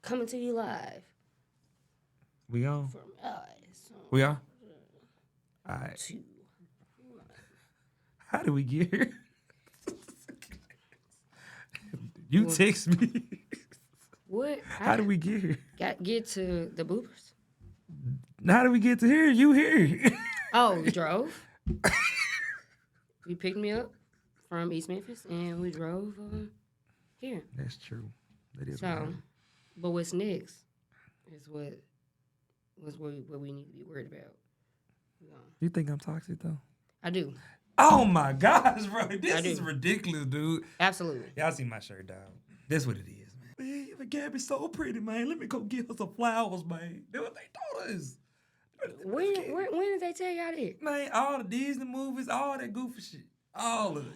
coming to you live We on? from us. We are? All right. Two. How did we get here? You text me. What? How did we get here? Get to the bloopers? How did we get to here? You here? Oh, we drove. You picked me up from East Memphis, and we drove here. That's true. That is So, right. but what's next is what we need to be worried about. You think I'm toxic though? I do. Oh my gosh, bro. This I do. is ridiculous, dude. Absolutely. Y'all see my shirt, dog. That's what it is, man. Man, but Gabie's so pretty, man. Let me go get her some flowers, man. That's what they told us. When did they tell y'all that? Man, all the Disney movies, all that goofy shit. All of it.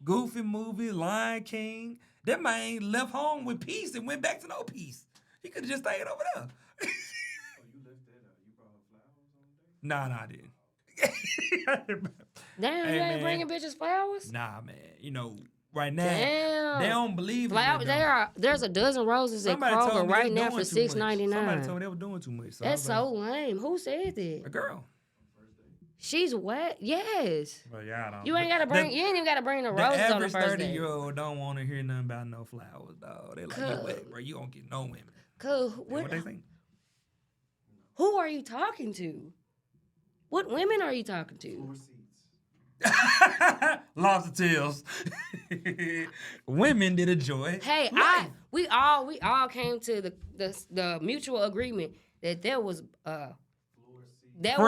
Goofy movie, Lion King. That man left home with peace and went back to no peace. He could have just stayed over there. Oh, you left that you brought her flowers on the day? Nah, I didn't. Damn, Hey, you ain't man. bringing bitches flowers? Nah, man. You know, right now, Damn. they don't believe Flowers, it. there's a dozen roses at Somebody told Kroger me they right was now doing for too much. $6.99. Somebody told me they were doing too much. So I That's was like, so lame. Who said that? a girl. She's wet. Yes. Well, yeah, I don't. You ain't gotta bring. You ain't even gotta bring the roses The on the average first day. 30-year-old don't want to hear nothing about no flowers, dog. They like, you Cuz. wet, bro. You don't get no women. Cause That's what they think. who are you talking to? What women are you talking to? Floor seats. Lobster tails. Women did enjoy. Hey, life. we all came to the mutual agreement that there was Floor seats. that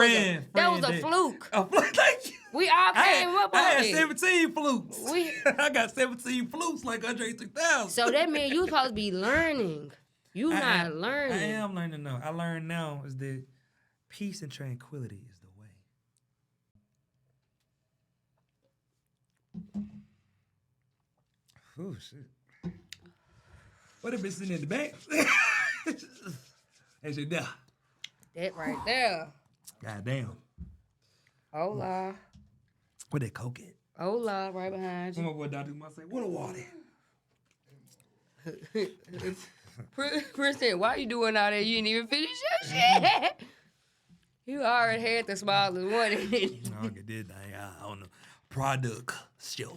was a Friend fluke. A fluke, thank you. We all came up I on had it. 17 flukes. We- I got 17 flukes like Andre 3000. So that means you supposed to be learning. You not learning. I am learning now. I learn now is that peace and tranquility is the way. Oh shit. What if it's sitting in the back? Hey, shit, there. That right there. God damn. Hola. Where that coke at? Hola, right behind My you. boy Dr. Moss say, what a water. Princeton, why you doing all that? You didn't even finish your shit. You already had the smallest one. I don't get this thing. I don't know. Product shelf.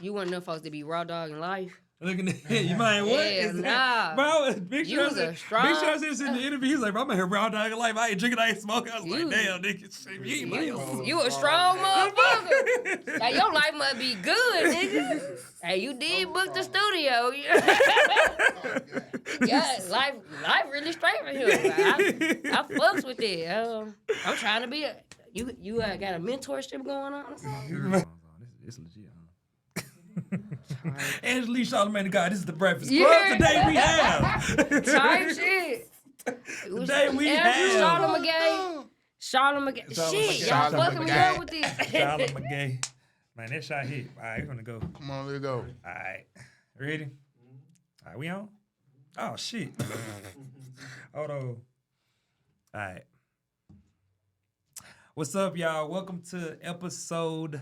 You one of them folks to be raw dog in life. Look at that. You mind what? Yeah, Is that- nah. Bro, Big You Sean was a said, strong- Big Sean said this in the interview. He's like, bro, I'm out here raw dog in life. I ain't drinking, I ain't smoking. I was You- like, damn, nigga. Shit, you ain't my own. You a strong motherfucker. Hey, your life must be good, nigga. Hey, you did book the studio. Yeah, life really straight for him. I fucks with it. I'm trying to be a. You got a mentorship going on or something? It's legit, huh? Angelique Charlamagne, God, this is the Breakfast Club. Yeah. Today we have. Type shit. Today we Andrew have. Charlamagne. Shit, y'all Charlamagne. fucking me up with this. Charlamagne. Man, that shot hit. All right, we're gonna go. Come on, let's go. All right. Ready? All right, we on? Oh, shit. Hold on. All right. What's up, y'all? Welcome to episode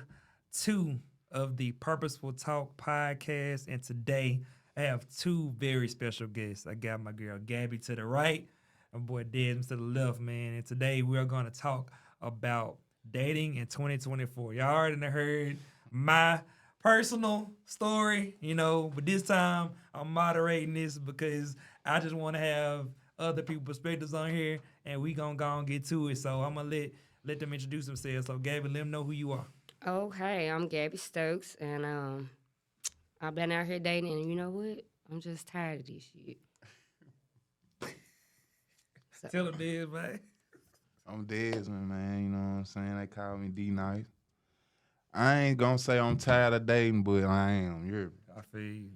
2 of the Purposeful Talk podcast. And today, I have 2 very special guests. I got my girl Gabie to the right, my boy Desmond to the left, man. And today, we're going to talk about dating in 2024. Y'all already heard my personal story, you know, but this time I'm moderating this because I just want to have other people's perspectives on here, and we gonna go and get to it. So I'm gonna let them introduce themselves. So Gabie, let them know who you are. Oh, hey, I'm Gabie Stokes, and I've been out here dating, and you know what? I'm just tired of this shit. Tell them this, man. I'm Desmond, man. You know what I'm saying? They call me D-Nice. I ain't gonna say I'm tired of dating, but I am. You're, I feel you.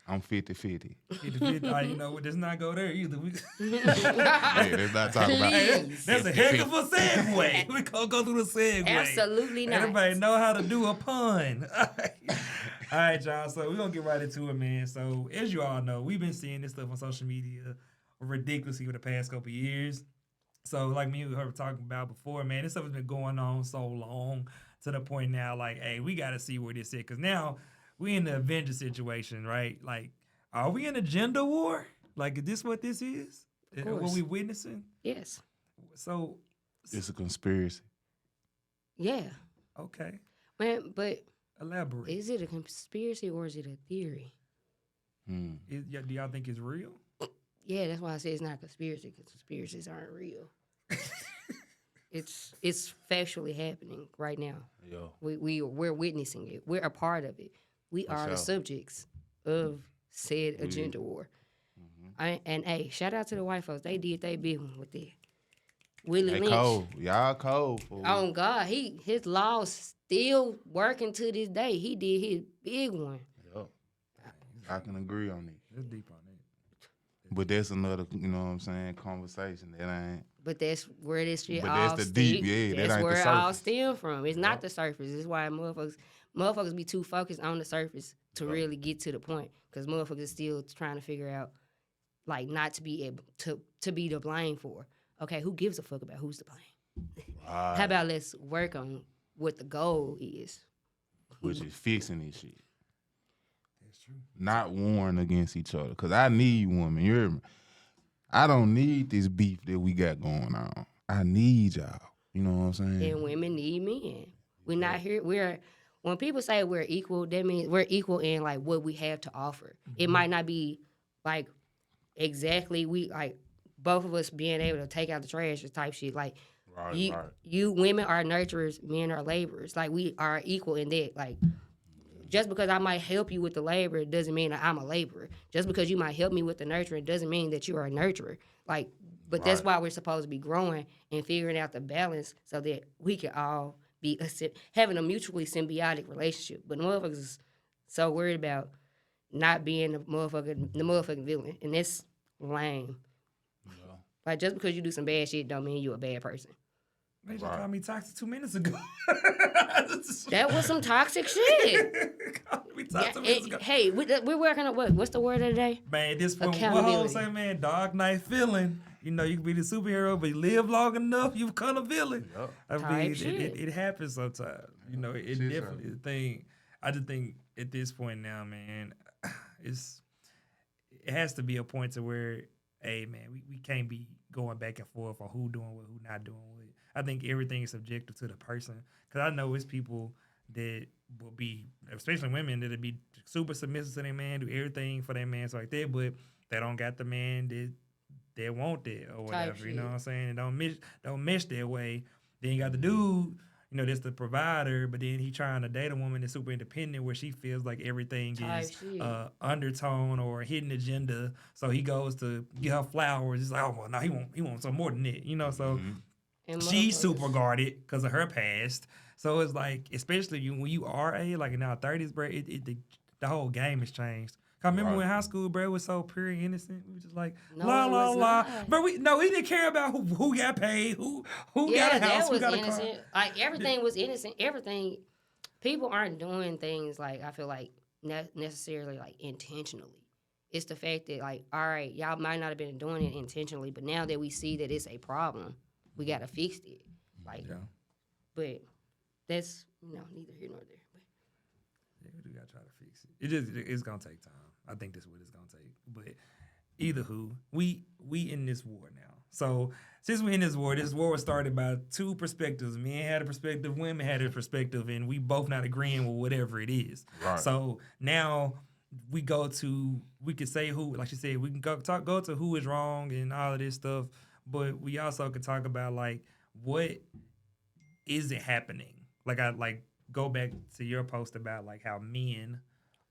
I'm 50-50. You know what? Let's not go there either. Hey, let's not talk about Hey, it. that's a heck of a segue. We gonna go through the segue. Absolutely not. Everybody know how to do a pun. All right, y'all. So we're gonna get right into it, man. So as you all know, we've been seeing this stuff on social media ridiculously for the past couple of years. So like me and we were talking about before, man, this stuff has been going on so long to the point now, like, hey, we gotta see where this is. Cause now we in the Avenger situation, right? Like, are we in a gender war? Like, is this what this is? Of What course. we witnessing? Yes. So, It's a conspiracy. Yeah. okay, Man, but elaborate. is it a conspiracy or is it a theory? Hmm. Do y'all think it's real? Yeah, that's why I say it's not a conspiracy, because conspiracies aren't real. It's factually happening right now. Yo. We're witnessing it. We're a part of it. We For are the sure. subjects of said agenda war. And hey, shout out to the white folks. They did they big one with that. Willie They Lynch. cold. Y'all cold. Fool. Oh God, his laws still working to this day. He did his big one. Yup. I can agree on it. That's deep on it. But that's another, you know what I'm saying, conversation. That ain't. But that's where this shit But all that's the deep, yeah, that That's ain't the where it all surface. stem from. It's not the surface. It's why motherfuckers be too focused on the surface to really get to the point. Because motherfuckers still trying to figure out, like, not to be able to be the blame for. Okay, who gives a fuck about who's to blame? How about let's work on what the goal is? Which is fixing this shit. That's true. Not warring against each other. Because I need women. You hear me? I don't need this beef that we got going on. I need y'all. You know what I'm saying? And women need men. We're not here. When people say we're equal, that means we're equal in like what we have to offer. It might not be like exactly we like both of us being able to take out the trash or type shit. Like Right. you women are nurturers, men are laborers. Like we are equal in that. Like just because I might help you with the labor doesn't mean that I'm a laborer. Just because you might help me with the nurturing doesn't mean that you are a nurturer. Like, but that's why we're supposed to be growing and figuring out the balance so that we can all be having a mutually symbiotic relationship. But motherfuckers is so worried about not being the motherfucking villain, and that's lame. Yeah. Like just because you do some bad shit don't mean you're a bad person. They just called me toxic 2 minutes ago. That was some toxic shit. Called me toxic 2 minutes ago. Hey, we're working on what's the word of the day? Man, at this point, what Accountability. say, man, dog night feeling. You know, you can be the superhero, but you live long enough, you become a villain. Yep. I mean, Type shit. it happens sometimes. You know, it Shit definitely the thing. I just think at this point now, man, it has to be a point to where, hey, man, we can't be going back and forth on who doing what, who not doing what. I think everything is subjective to the person. Because I know it's people that will be, especially women, that'll be super submissive to their man, do everything for their man, so like that, but they don't got the man that they want that or whatever. You know what I'm saying? And don't mesh that way. Then you got the dude, you know, that's the provider, but then he trying to date a woman that's super independent where she feels like everything is undertone or a hidden agenda. So he goes to get her flowers. He's like, oh, well, no, he wants some more than that. You know, so she's super guarded because of her past. So it's like, especially when you are like in our 30s, bro, the whole game has changed. I remember when high school, bro, was so pure and innocent. We was just like, la, la, la. But we didn't care about who got paid, who got a house, who got innocent. a car. Like, everything was innocent. Everything. People aren't doing things, like, I feel like, necessarily, like, intentionally. It's the fact that, like, all right, y'all might not have been doing it intentionally, but now that we see that it's a problem, we got to fix it. Like, but that's, neither here nor there. But. Yeah, we do got to try to fix it. It's going to take time. I think that's what it's going to take. But either who, we in this war now. So since we're in this war was started by two perspectives. Men had a perspective, women had a perspective, and we both not agreeing with whatever it is. Right. So now we could say who, like you said, we can go to who is wrong and all of this stuff, but we also could talk about, like, what is it happening? Like, I go back to your post about, like, how men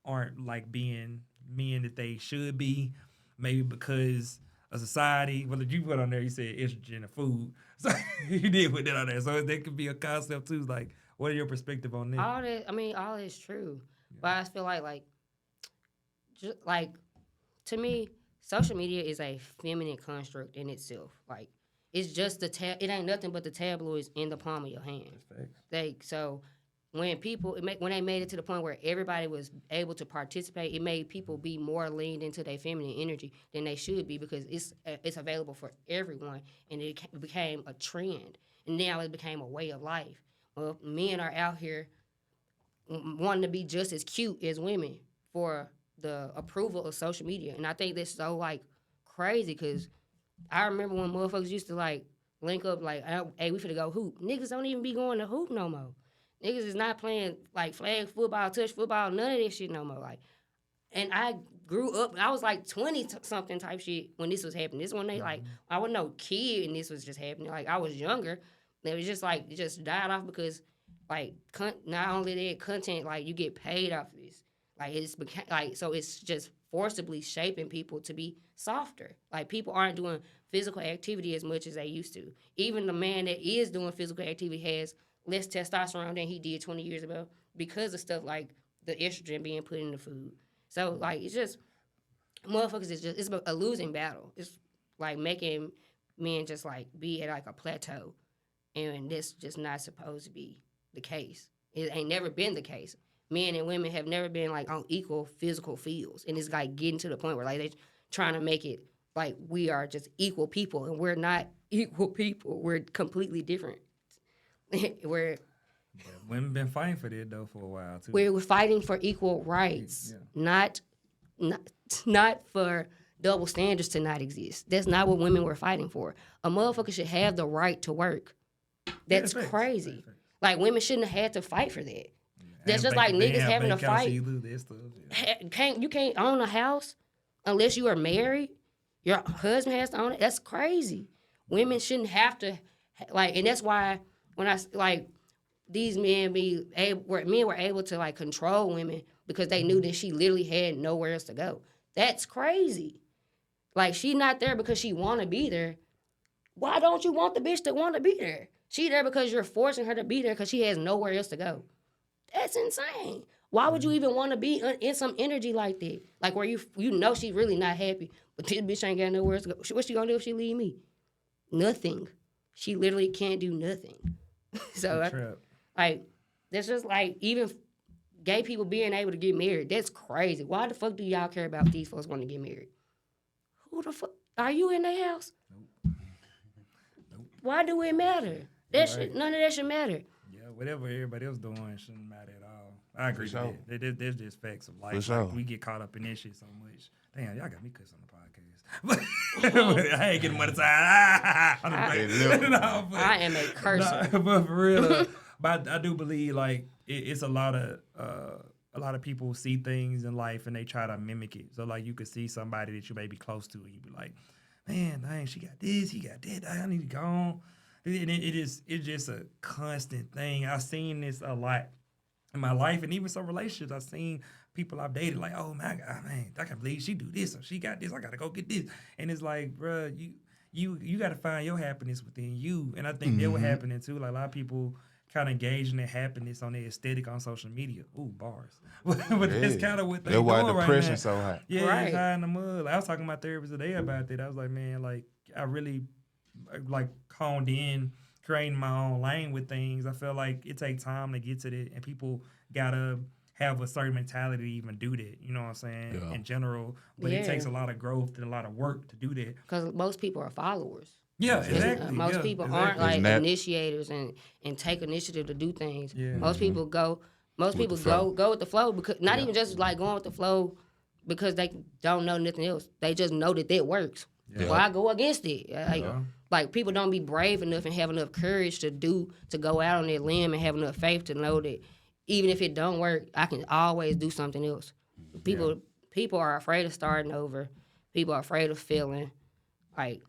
aren't, like, being men that they should be, maybe because of society. Well, you put on there, you said estrogen and food. So you did put that on there. So that could be a concept too. Like, what are your perspective on that? All that's true. Yeah. But I feel like just like, to me, social media is a feminine construct in itself. Like, it's just it ain't nothing but the tabloids in the palm of your hand. Like, so when they made it to the point where everybody was able to participate, it made people be more leaned into their feminine energy than they should be, because it's available for everyone, and it became a trend, and now it became a way of life. Well, men are out here wanting to be just as cute as women for the approval of social media, and I think that's so, like, crazy because I remember when motherfuckers used to like link up like, hey, we finna go hoop. Niggas don't even be going to hoop no more. Niggas is not playing like flag football, touch football, none of this shit no more. Like, and I grew up, I was like 20 something type shit when this was happening. This one they like, I wasn't no kid and this was just happening. Like I was younger. It was just like, it just died off because like not only that content, like you get paid off of this. Like it's like, so it's just forcibly shaping people to be softer. Like people aren't doing physical activity as much as they used to. Even the man that is doing physical activity has less testosterone than he did 20 years ago because of stuff like the estrogen being put in the food. So like it's just motherfuckers is just it's a losing battle. It's like making men just like be at like a plateau, and this just not supposed to be the case. It ain't never been the case. Men and women have never been like on equal physical fields, and it's like getting to the point where like they trying to make it like we are just equal people, and we're not equal people. We're completely different. we're Women been fighting for that though for a while too. we're fighting for equal rights, not for double standards to not exist. That's not what women were fighting for. A motherfucker should have the right to work. That's crazy. Like women shouldn't have had to fight for that. That's just like niggas having to fight. You can't own a house unless you are married. Your husband has to own it. That's crazy. Women shouldn't have to like, and that's why when I like these men were able to like control women because they knew that she literally had nowhere else to go. That's crazy. Like she not there because she want to be there. Why don't you want the bitch to want to be there? She there because you're forcing her to be there because she has nowhere else to go. That's insane. Why would you even want to be in some energy like that? Like where you know she's really not happy, but this bitch ain't got nowhere else to go. What's she gonna do if she leave me? Nothing. She literally can't do nothing. So like that's just like even gay people being able to get married. That's crazy. Why the fuck do y'all care about these folks wanting to get married? Who the fuck are you in their house? Nope. Why do it matter? None of that should matter. Yeah, whatever everybody else doing shouldn't matter at all. I agree with that. There's just facts of life. Sure. Like, we get caught up in that shit so much. Damn, y'all got me cussing on the podcast. But I ain't getting money time. I am a cursor. But for real, but I do believe like it's a lot of people see things in life and they try to mimic it. So like you could see somebody that you may be close to and you be like, man, dang, she got this, he got that, I need to go on. And it's just a constant thing. I've seen this a lot in my life and even some relationships. I've seen people I've dated like, oh man, I can't believe she do this or she got this. I gotta go get this. And it's like, bruh, you gotta find your happiness within you. And I think that was happening too. Like a lot of people kind of engage in their happiness on their aesthetic on social media. Ooh, bars. But that's kind of what they're doing right now. That's why depression so high. Yeah, right. It's high in the mud. Like, I was talking to my therapist today about that. I was like, man, like I really like honed in creating my own lane with things. I feel like it takes time to get to that, and people gotta have a certain mentality to even do that. You know what I'm saying? Yeah. In general, but it takes a lot of growth and a lot of work to do that. Because most people are followers. Yeah, exactly. Most people aren't like initiators and take initiative to do things. Yeah. Most people go with the flow because not even just like going with the flow because they don't know nothing else. They just know that works. Yeah. So I go against it. Like people don't be brave enough and have enough courage to go out on that limb and have enough faith to know that even if it don't work, I can always do something else. People are afraid of starting over. People are afraid of failing. Like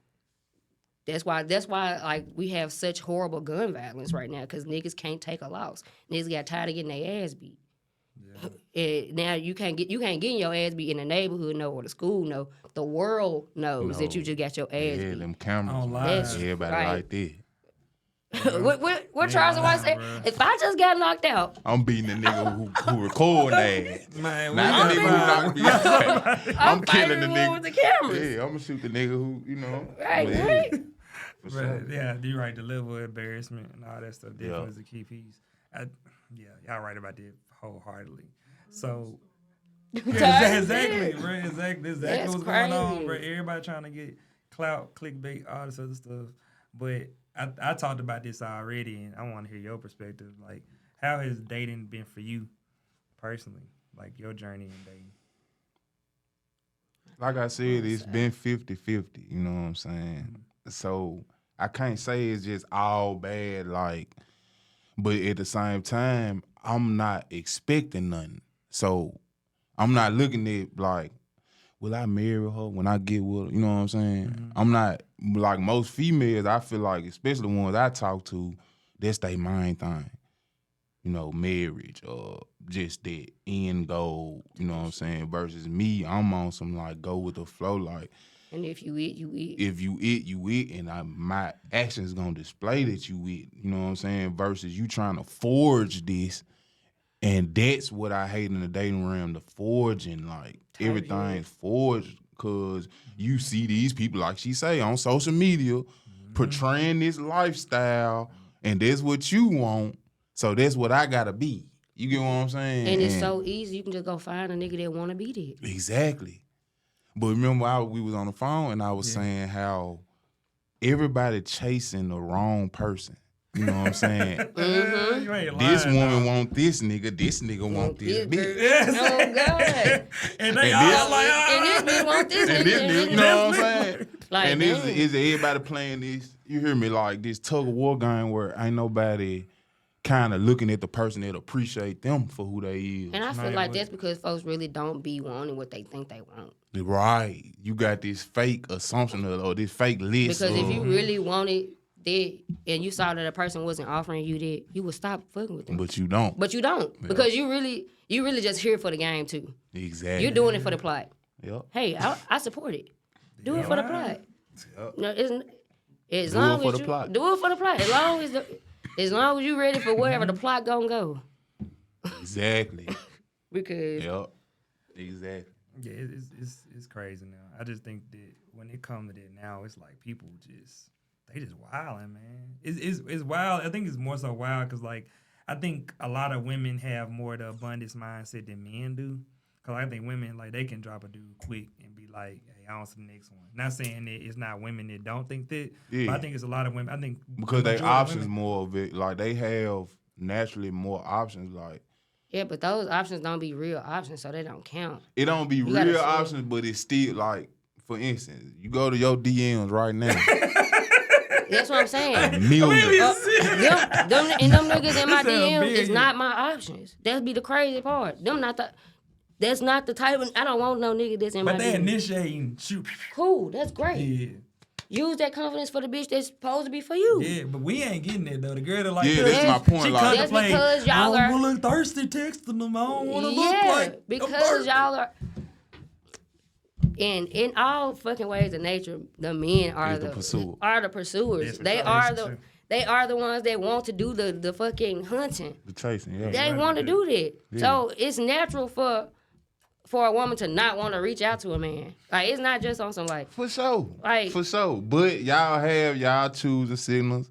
that's why like we have such horrible gun violence right now because niggas can't take a loss. Niggas got tired of getting their ass beat. And now you can't get in your ass beat in the neighborhood or the school the world knows that you just got your ass beat. Them cameras, everybody like that. What Charles White say? If I just got knocked out, I'm beating the nigga who record that. Man, not the nigga who knocked me out. I'm killing the nigga with the cameras. Yeah, I'm gonna shoot the nigga who right. For sure. Yeah, you're right. The level of embarrassment and all that stuff definitely is a key piece. Y'all right about that wholeheartedly. So, exactly, bro. Exactly what's going on, bro. Everybody trying to get clout, clickbait, all this other stuff. But I talked about this already, and I want to hear your perspective. Like, how has dating been for you personally? Like, your journey in dating? like I said, it's been 50-50, you know what I'm saying? So I can't say it's just all bad, like, but at the same time, I'm not expecting nothing. So I'm not looking at like, will I marry her when I get with her? You know what I'm saying? I'm not like most females, I feel like, especially the ones I talk to, that's their main thing. You know, marriage or just that end goal, you know what I'm saying? Versus me, I'm on some like go with the flow, like And if you eat, you eat. if you eat, you eat, and my actions gonna display that you eat. You know what I'm saying? Versus you trying to forge this, and that's what I hate in the dating realm, the forging. Like everything's forged because you see these people, like she say, on social media, portraying this lifestyle, and that's what you want. So that's what I gotta be. You get what I'm saying? And it's so easy. You can just go find a nigga that want to be there. Exactly. But remember, we was on the phone and I was saying how everybody chasing the wrong person. You know what I'm saying? You ain't lying, This woman dog. want this nigga want this bitch. Yes. Oh God. And they And all this- like, And this bitch want this And this nigga. nigga, you know what I'm saying? Like, And this damn. is everybody playing this, you hear me, like this tug of war game where ain't nobody kind of looking at the person that appreciate them for who they is. And I feel Man, like what- that's because folks really don't be wanting what they think they want. Right. You got this fake assumption or this fake list. Because if of, you really wanted that and you saw that a person wasn't offering you that, you would stop fucking with them. but you don't. But you don't. Because you really just here for the game too. Exactly. You're doing it for the plot. Yep. Hey, I support it. Do it for the plot. Yep. No, as Do it long for as the you plot. do it for the plot. As long as you ready for wherever the plot gonna go. Exactly. Because Yep. Exactly. Yeah, it's crazy now. I just think that when it comes to that now, it's like people they just wilding, man. It's wild. I think it's more so wild because like I think a lot of women have more the abundance mindset than men do. Cause I think women like they can drop a dude quick and be like, "Hey, I want some next one." Not saying that it's not women that don't think that, but Yeah. I think it's a lot of women. I think Because the they majority of options women- more of it. Like they have naturally more options. Like yeah, but those options don't be real options, so they don't count. it don't be gotta real see. options, but it's still like, for instance, you go to your DMs right now. That's what I'm saying. Millions. Them niggas in my This sound DMs is big. not my options. That'd be the crazy part. That's not the type of, I don't want no nigga that's in but my they DMs. initiating shoot. Cool, that's great. Yeah. Use that confidence for the bitch that's supposed to be for you. Yeah, but we ain't getting it though. The girl that like Yeah, this, that's my point, She like- That's contemplating. because y'all I are- don't want to look thirsty texting them. I don't want to look Yeah, like a because bird. y'all are. And in all fucking ways of nature, the men are Is the pursuer. are the pursuers. Yes, They that's are true. they are the ones that want to do the fucking hunting. The chasing, yeah. They Right, want to because- do that. So it's natural for a woman to not want to reach out to a man. Like it's not just on some like For sure. Like- For sure. But y'all have y'all choosing signals.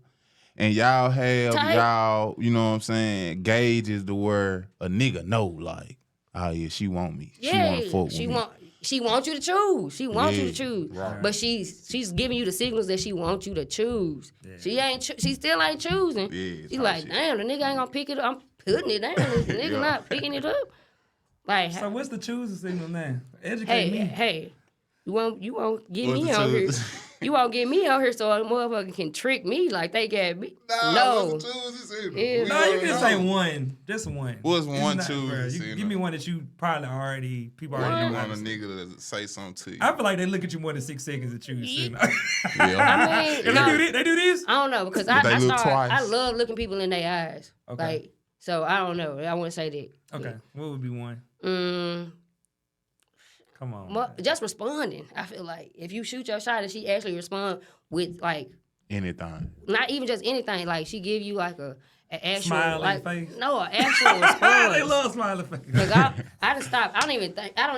And y'all have Tight. y'all, you know what I'm saying, gauges to where a nigga know, like, oh yeah, she want me. She yeah, want to fuck with she me. wants you to choose. She wants you to Yeah, choose. right. But she's giving you the signals that she wants you to choose. She still ain't choosing. Yeah, She's type like, shit. damn, the nigga ain't gonna pick it up. I'm putting it down. The nigga Yeah. not picking it up. Like, So what's the choosing signal now? Educate hey, me. hey, you won't get What's me the out here. choose? You won't get me out here so a motherfucker can trick me like they got me. No. What's the choosing signal? Yeah. We No, you wanna can know. say one. Just one. What's It's one not- choosing bruh, you signal? Give me one that you probably already people When already you know. want a how to say. nigga to say something to you. I feel like they look at you more than 6 seconds to choose. Yeah. signal. Yeah. I mean, If they no. do this, they do this. I don't know because But they I look started. I twice. love looking people in their eyes. Okay. Like, so I don't know. I wouldn't say that. Okay, what would be one? Come on. Well, man. just responding. I feel like if you shoot your shot and she actually respond with like Anything. not even just anything, like she give you like a actual Smile in like your face? no an actual they response. love smiling faces. Cause I just stop. I don't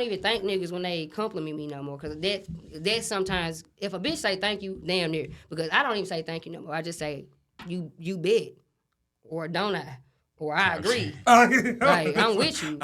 even thank niggas when they compliment me no more. Cause that sometimes if a bitch say thank you, damn near. Because I don't even say thank you no more. I just say you bet, or don't I, or I agree. Like, Like, I'm with you.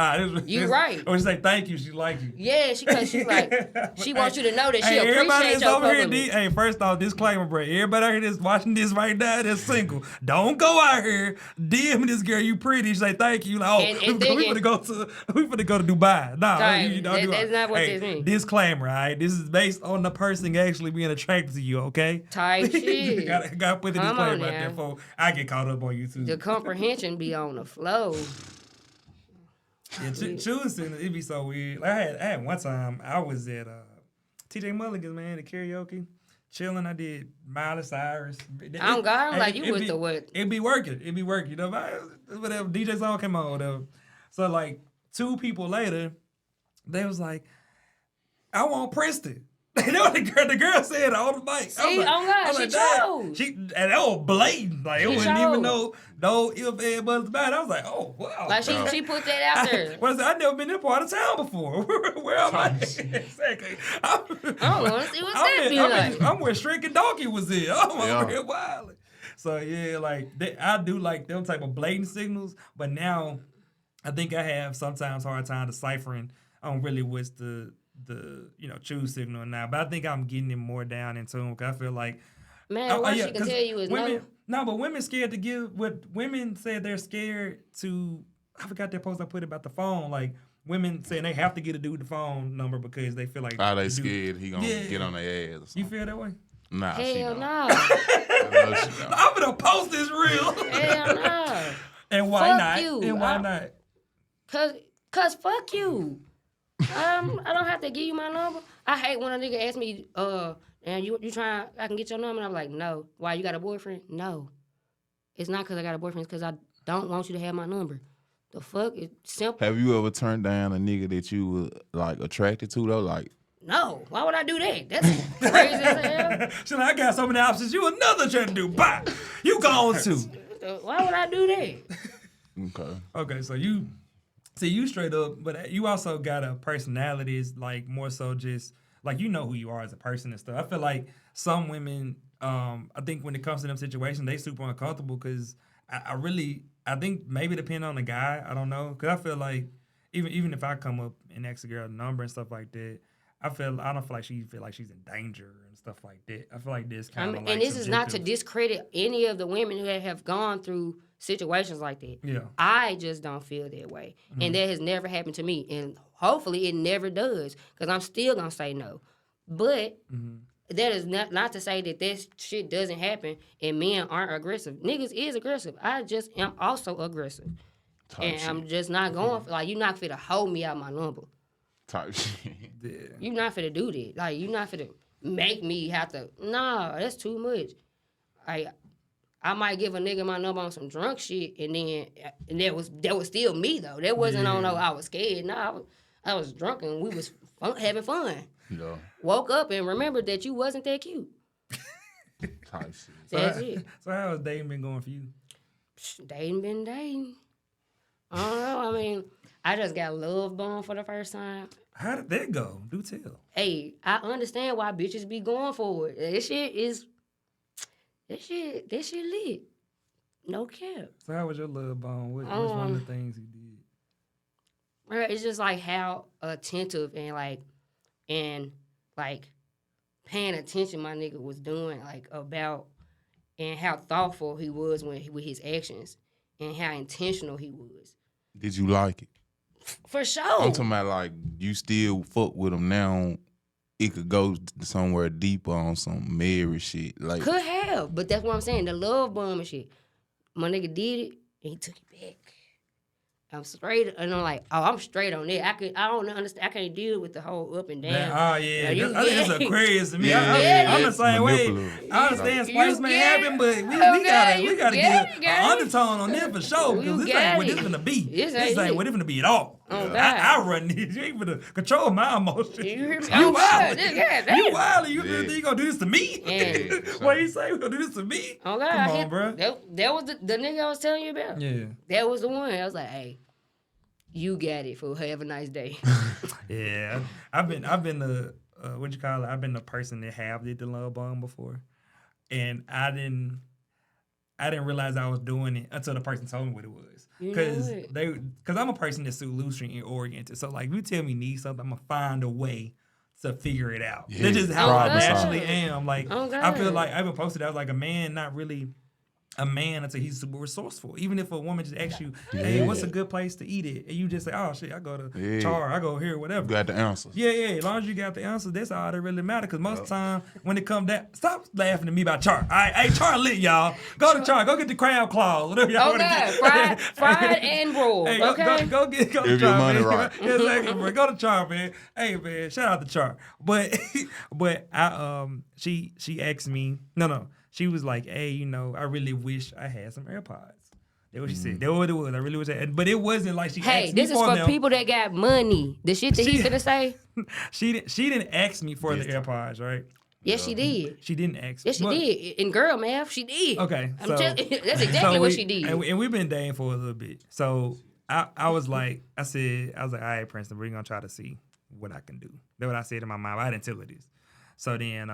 You right. Or she say thank you, she like you. Yeah, because she's like, she wants you to know that she everybody appreciate that's your over here, compliment. hey, first off, disclaimer, bro. Everybody out here that's watching this right now that's single. Don't go out here DM this girl you pretty. She say thank you. Like, oh, And we finna go to Dubai. Nah, Right, you don't do that's it. not what Hey, this means. disclaimer, all right? This is based on the person actually being attracted to you, okay? Type shit. gotta put the Come on disclaimer out there now. before I get caught up on YouTube. The comprehension be on the flow. Yeah, choosing it be so weird. Like, I had one time I was at TJ Mulligan's, man, the karaoke, chilling. I did Miley Cyrus. I'm like, you with the what? It be working. You know, whatever DJ song came on, whatever. So like 2 people later, they was like, I want Princeton. You know what the girl said on the mic. See, she chose. And that was blatant. Like, it wasn't even no if and buts about it. I was like, oh, wow. Like, she put that out there. I've never been in that part of town before. Where am I? Exactly. I don't want to see what that be like. I'm where Shrek and Donkey was in. I'm Yeah. over here wilding. So, yeah, like, I do like them type of blatant signals, but now I think I have sometimes hard time deciphering on really what's the choose signal now. But I think I'm getting it more down in tune because I feel like, Man, what she can tell you is women, no. No, but women scared to give what women said they're scared to. I forgot that post I put about the phone. Like, women saying they have to get a dude the phone number because they feel like They scared he gonna get on their ass or something. You feel that way? Nah, she Hell don't. no. I know she don't. I'm gonna post this real. Hell no. And why Fuck not? you. And why not? Cause fuck you. I don't have to give you my number. I hate when a nigga asks me, and you trying, I can get your number? And I'm like, no. Why, you got a boyfriend? No. It's not because I got a boyfriend. It's because I don't want you to have my number. The fuck? It's simple. Have you ever turned down a nigga that you were, like, attracted to, though? Like, No. Why would I do that? That's crazy as hell. She's like, I got so many options. You another trying to do. Bye. You gone too. Why would I do that? okay. Okay, so you see you straight up, but you also got a personality is like more so just like you know who you are as a person and stuff. I feel like some women, I think when it comes to them situations, they super uncomfortable because I think maybe depending on the guy, I don't know, because I feel like even if I come up and ask a girl a number and stuff like that, I don't feel like she feel like she's in danger and stuff like that. I feel like this kind of like and this is not to subjective. discredit any of the women who have gone through situations like that. Yeah. I just don't feel that way. Mm-hmm. And that has never happened to me. And hopefully it never does because I'm still going to say no. But that is not to say that shit doesn't happen and men aren't aggressive. Niggas is aggressive. I just am also aggressive. I'm just not going for, like, you're not finna hold me out my number. Type shit. Yeah. You not finna do that. Like, you not finna make me have to. Nah, that's too much. I might give a nigga my number on some drunk shit, and that was still me though. That wasn't on no I was scared. Nah, I was drunk and we was having fun. Yeah. Woke up and remembered that you wasn't that cute. Type shit. That's it. So how has dating been going for you? Dating been dating. I don't know. I mean, I just got love bomb for the first time. How did that go? Do tell. Hey, I understand why bitches be going for it. That shit lit. No cap. So how was your love bomb? What's one of the things he did? Right, it's just like how attentive and paying attention my nigga was doing about and how thoughtful he was with his actions and how intentional he was. Did you like it? For sure. I'm talking about like you still fuck with him now. It could go somewhere deeper on some marriage shit. Like could have, but that's what I'm saying. The love bomb and shit. My nigga did it and he took it back. I'm straight, and I'm like, I'm straight on that. I don't understand. I can't deal with the whole up and down. I think it's Aquarius to me. Yeah. I'm the same way. I understand spice may happen, but we gotta get an undertone on this for sure because this ain't what this finna be. This ain't what it finna be at all. I run this. You ain't finna control my emotions. You hear me? You wild. You wild. You think you gonna do this to me? What you say? You gonna do this to me? Oh God, come on, bro. That was the nigga I was telling you about. Yeah, that was the one. I was like, hey. You got it, fool. Have a nice day. Yeah, I've been the what you call it? I've been the person that have did the love bomb before, and I I didn't realize I was doing it until the person told me what it was. You know Because what? I'm a person that's solution oriented. So like, if you tell me need something, I'm gonna find a way to figure it out. Yeah, That's just how I problem naturally solving. am. Like, Oh, I feel God. like I even posted. I was like, a man not really a man until he's super resourceful. Even if a woman just asks you, hey, what's a good place to eat it? And you just say, oh, shit, I go to Char, I go here, whatever. You got the answers. Yeah, as long as you got the answer, that's all that really matters. Because most of the time, when it come down, stop laughing at me about Char. All right, hey, Char lit, y'all. Go to Char. Go get the crab claws, whatever y'all Oh want to God, get. fried and broiled. Hey, Okay. go to If Char, your money man. right. Exactly, bro. Go to Char, man. Hey, man, shout out to Char. But I she asked me, no. She was like, hey, you know, I really wish I had some AirPods. That's what she said. That's what it was. I really wish I had. But it wasn't like she Hey, asked me this is for for them. people that got money. The shit that he's gonna say. She didn't ask me for the AirPods, right? Yes, she did. She didn't ask. Yes, she But- did. In girl math, she did. Okay, I'm so that's exactly what she did. And we've been dating for a little bit. So I was like, I was like, all right, Princeton, we're gonna try to see what I can do. That's what I said to my mom. I didn't tell her this. So then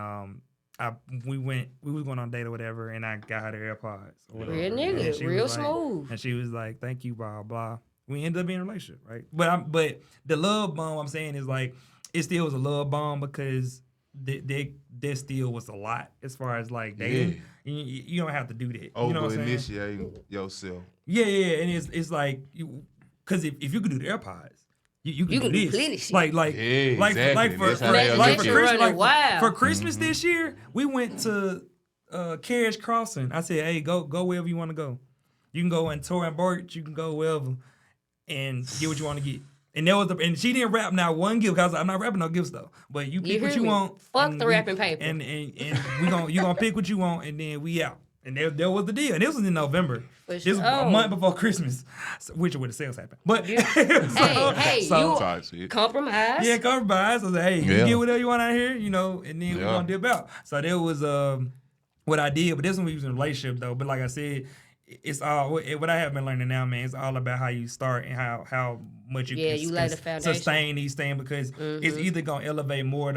we was going on a date or whatever, and I got her the AirPods. Or whatever. Real And nigga, she real was like- smooth. And she was like, thank you, blah blah. We ended up being in a relationship, right? But the love bomb I'm saying is like, it still was a love bomb because there still was a lot as far as like dating. You don't have to do that. You know what I'm saying? Over-initiating yourself. Yeah, and it's like, because if you could do the AirPods, you can do can do this. plenty shit. Like exactly. That's how they'll like get for you. Christmas, Running wild. for Christmas this year, we went to Carriage Crossing. I said, hey, go wherever you want to go. You can go in Torrey and Birch, you can go wherever, and get what you want to get. And that was and she didn't wrap not one gift because I'm not wrapping no gifts though. But you pick what hear you me? want. Fuck and the wrapping paper. And you gonna pick what you want, and then we out. And that was the deal. And this was in November. For This was sure. a month before Christmas, which is where the sales happened. But Hey, so- Type shit. compromise. yeah, compromise. I was like, hey, you Yeah. get whatever you want out here, you know, and then we're Yeah. gonna dip out. So that was what I did. But this when we was in a relationship though. But like I said, it's all what I have been learning now, man. It's all about how you start and how much you can you lay the foundation. sustain these things because it's either gonna elevate more,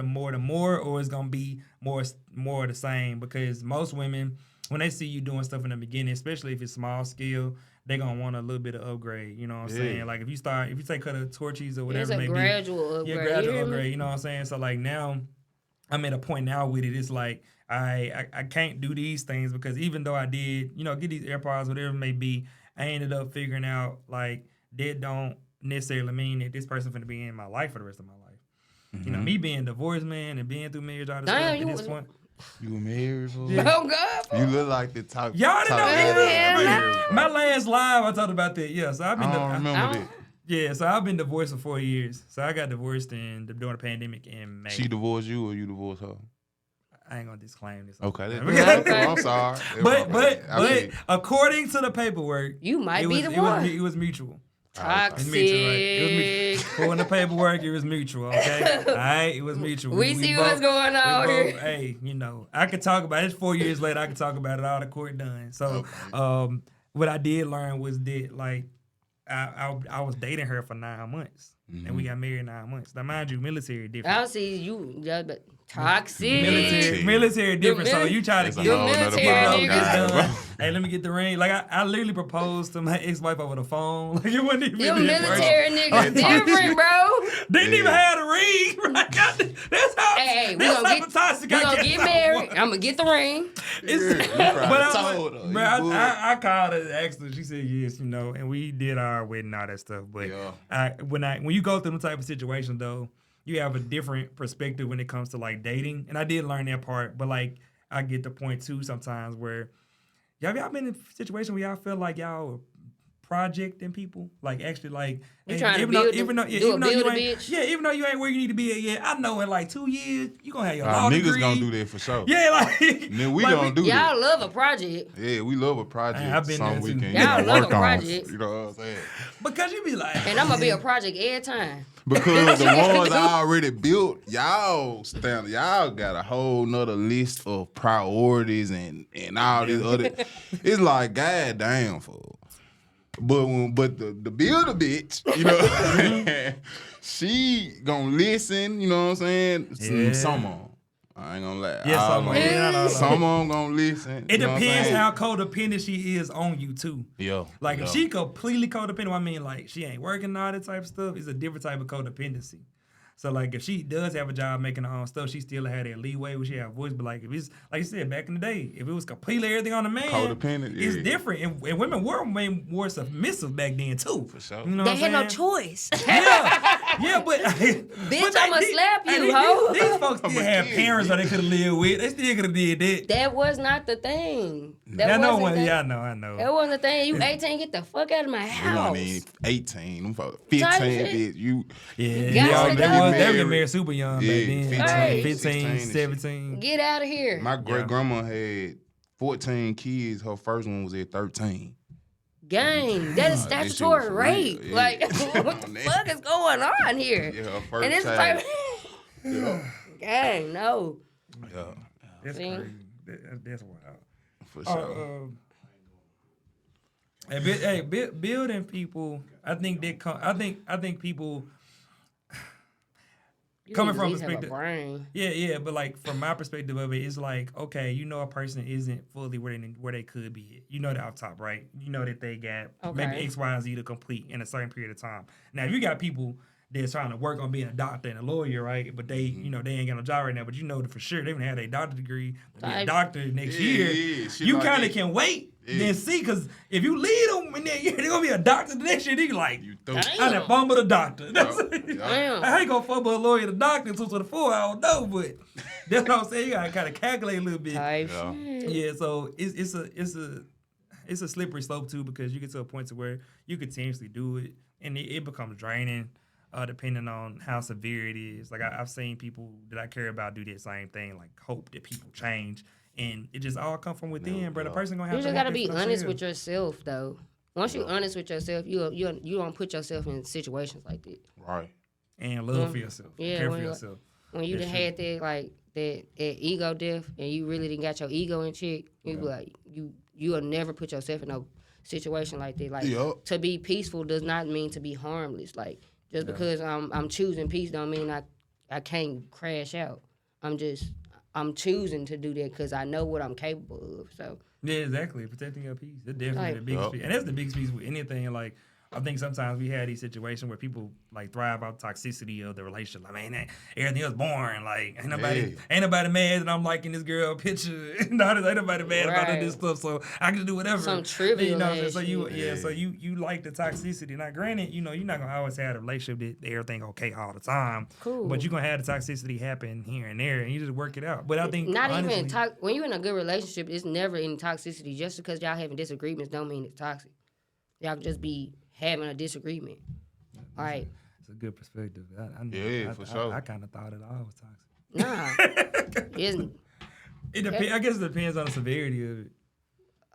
or it's gonna be more of the same. Because most women, when they see you doing stuff in the beginning, especially if it's small scale, they're gonna want a little bit of upgrade. You know what I'm saying? Like if you take cut of torches or whatever It's it a may gradual upgrade. be. You Yeah, gradual hear me? upgrade. You know what I'm saying? So like now, I'm at a point now with it. It's like I can't do these things because even though I did, you know, get these AirPods, whatever it may be, I ended up figuring out like that don't necessarily mean that this person finna be in my life for the rest of my life. You know, me being divorced, man, and being through marriage, all this Damn, stuff you at this was- point. You married for Oh God. You look like the type. Y'all didn't know type either? Hell married, bro. My last live, I talked about that. Yeah, so I've been. I don't remember that. Yeah, so I've been divorced for 4 years. So I got divorced during the pandemic in May. She divorced you or you divorced her? I ain't gonna disclaim this. Okay, that's Okay. cool. I'm sorry. But I see. according to the paperwork, You might it be was, the it one. was, it was mutual. It was Toxic. mutual. Right? It was mutual. According to paperwork, it was mutual. Okay, all right, it was mutual. We see what's going on we here. both- Hey, you know, I could talk about it. It's 4 years later. I could talk about it. All the court done. So, what I did learn was that like I was dating her for 9 months, and we got married 9 months. Now, mind you, military different. I don't see you, but toxic. Military different. So you try to That's a get whole nother military ball niggas game, bro. Hey, let me get the ring. Like I literally proposed to my ex-wife over the phone. Like it wasn't even. You in military person. niggas different, bro. Didn't even have the ring. Right? That's how. Hey, we that's gonna how toxic I get get. married. I'm gonna get the ring. It's, Yeah, you but probably I, told her. but You good. I called her, asked her. She said yes, you know, and we did our wedding, all that stuff. But Yeah. when you go through them type of situations, though, you have a different perspective when it comes to like dating, and I did learn that part. But like, I get the point too sometimes where y'all been in a situation where y'all feel like y'all are projecting people, like actually like You hey, trying to even though build even though do a even though you build a ain't bitch? yeah even though you ain't where you need to be at yet, I know in like 2 years you gonna have your law Niggas degree. gonna do that for sure. Yeah, like Then we like, gonna do that. Y'all love a project. Yeah, we love a project. I've been Something there we too. can Y'all love work a on. project. You know what I'm saying? because you be like And I'm gonna be a project every time. Because the ones I already built, y'all got a whole nother list of priorities and all this other. It's like, god damn, fool. But the builder bitch, you know, she gonna listen. You know what I'm saying? Yeah. Some on. I ain't gonna lie. Yeah, some of them. Some of them gonna listen. It you know what I'm depends saying? how codependent she is on you too. Yeah. Like yeah. if she completely codependent, I mean like she ain't working and all that type of stuff, it's a different type of codependency. So like if she does have a job making her own stuff, she still had that leeway where she have voice. But like if it's like you said back in the day, if it was completely everything on the man, Codependent, it's yeah. different. And women were more submissive back then too. For sure. You know They what had I'm no saying? choice. Yeah, but Bitch, I'ma slap you, hoe. These folks still I'm a have kid, parents bitch. that they could have lived with. They still could have did that. That was not the thing. That I know wasn't one. the- Yeah, I know. That wasn't the thing. You 18, get the fuck out of my We house. weren't even 18. Them folks 15, Type shit. bitch. You Yeah, Got to they go. were getting married super young Yeah, back then. 15, 15, 16 and shit. 17. Get out of here. My great grandma had 14 kids. Her first one was at 13. Gang. That is Nah, this shit statutory was for rape. real, yeah. Like, what the fuck is going on here? Yeah, her first And it's child. like, Yeah. gang, no. Yeah, That's See? crazy. That's wild. for sure. Building people. I think people You coming need to from at least have a perspective. brain. Yeah, but like from my perspective of it, it's like okay, you know, a person isn't fully where they could be. You know, they're off top, right? You know that they got maybe Okay. X, Y, and Z to complete in a certain period of time. Now, if you got people that's trying to work on being a doctor and a lawyer, right? But they, you know, they ain't got no job right now. But you know that for sure they gonna have their doctor degree, be a Type. doctor next Yeah, year. yeah, shit You like kind of that. can wait, Yeah. then see, because if you lead them and then they're gonna be a doctor the next year, they like, You throw Damn. I done fumbled a doctor. That's Damn. I ain't gonna fumble a lawyer to doctor until the 4. I don't know, but that's what I'm saying. You gotta kind of calculate a little bit. Type Yeah. shit. Yeah, so it's a slippery slope too because you get to a point to where you continuously do it and it becomes draining, depending on how severe it is. Like I've seen people that I care about do that same thing, like hope that people change, and it just all come from within. No, But the yeah. person gonna have You to just want gotta that be for honest themselves. with yourself, though. Once you're honest with yourself, you don't put yourself in situations like that. Right. and love for yourself. Yeah, Care when for you- yourself. When you done had that like that ego death, and you really didn't got your ego in check, you be like you'll never put yourself in no situation like that. Like Yup. to be peaceful does not mean to be harmless. Like just because I'm choosing peace don't mean I can't crash out. I'm choosing to do that because I know what I'm capable of. So Yeah, exactly. Protecting your peace. That's definitely Like- the biggest Yup. piece. And that's the biggest piece with anything. Like, I think sometimes we have these situations where people like thrive out toxicity of the relationship. Like, man, everything else boring. Like, ain't nobody mad that I'm liking this girl picture. Ain't nobody mad about Right. this stuff. So I can just do whatever. Some trivial You know what I'm saying? ass So you, shit. so you like the toxicity. Now, granted, you know, you're not gonna always have a relationship that everything okay all the time. Cool. But you're gonna have the toxicity happen here and there, and you just work it out. But I think not honestly, even when you're in a good relationship, it's never any toxicity. Just because y'all having disagreements don't mean it's toxic. Y'all can just be having a disagreement. All right. it's a good perspective. Yeah, for sure. I kind of thought it all was toxic. Nah. It depends. I guess it depends on the severity of it.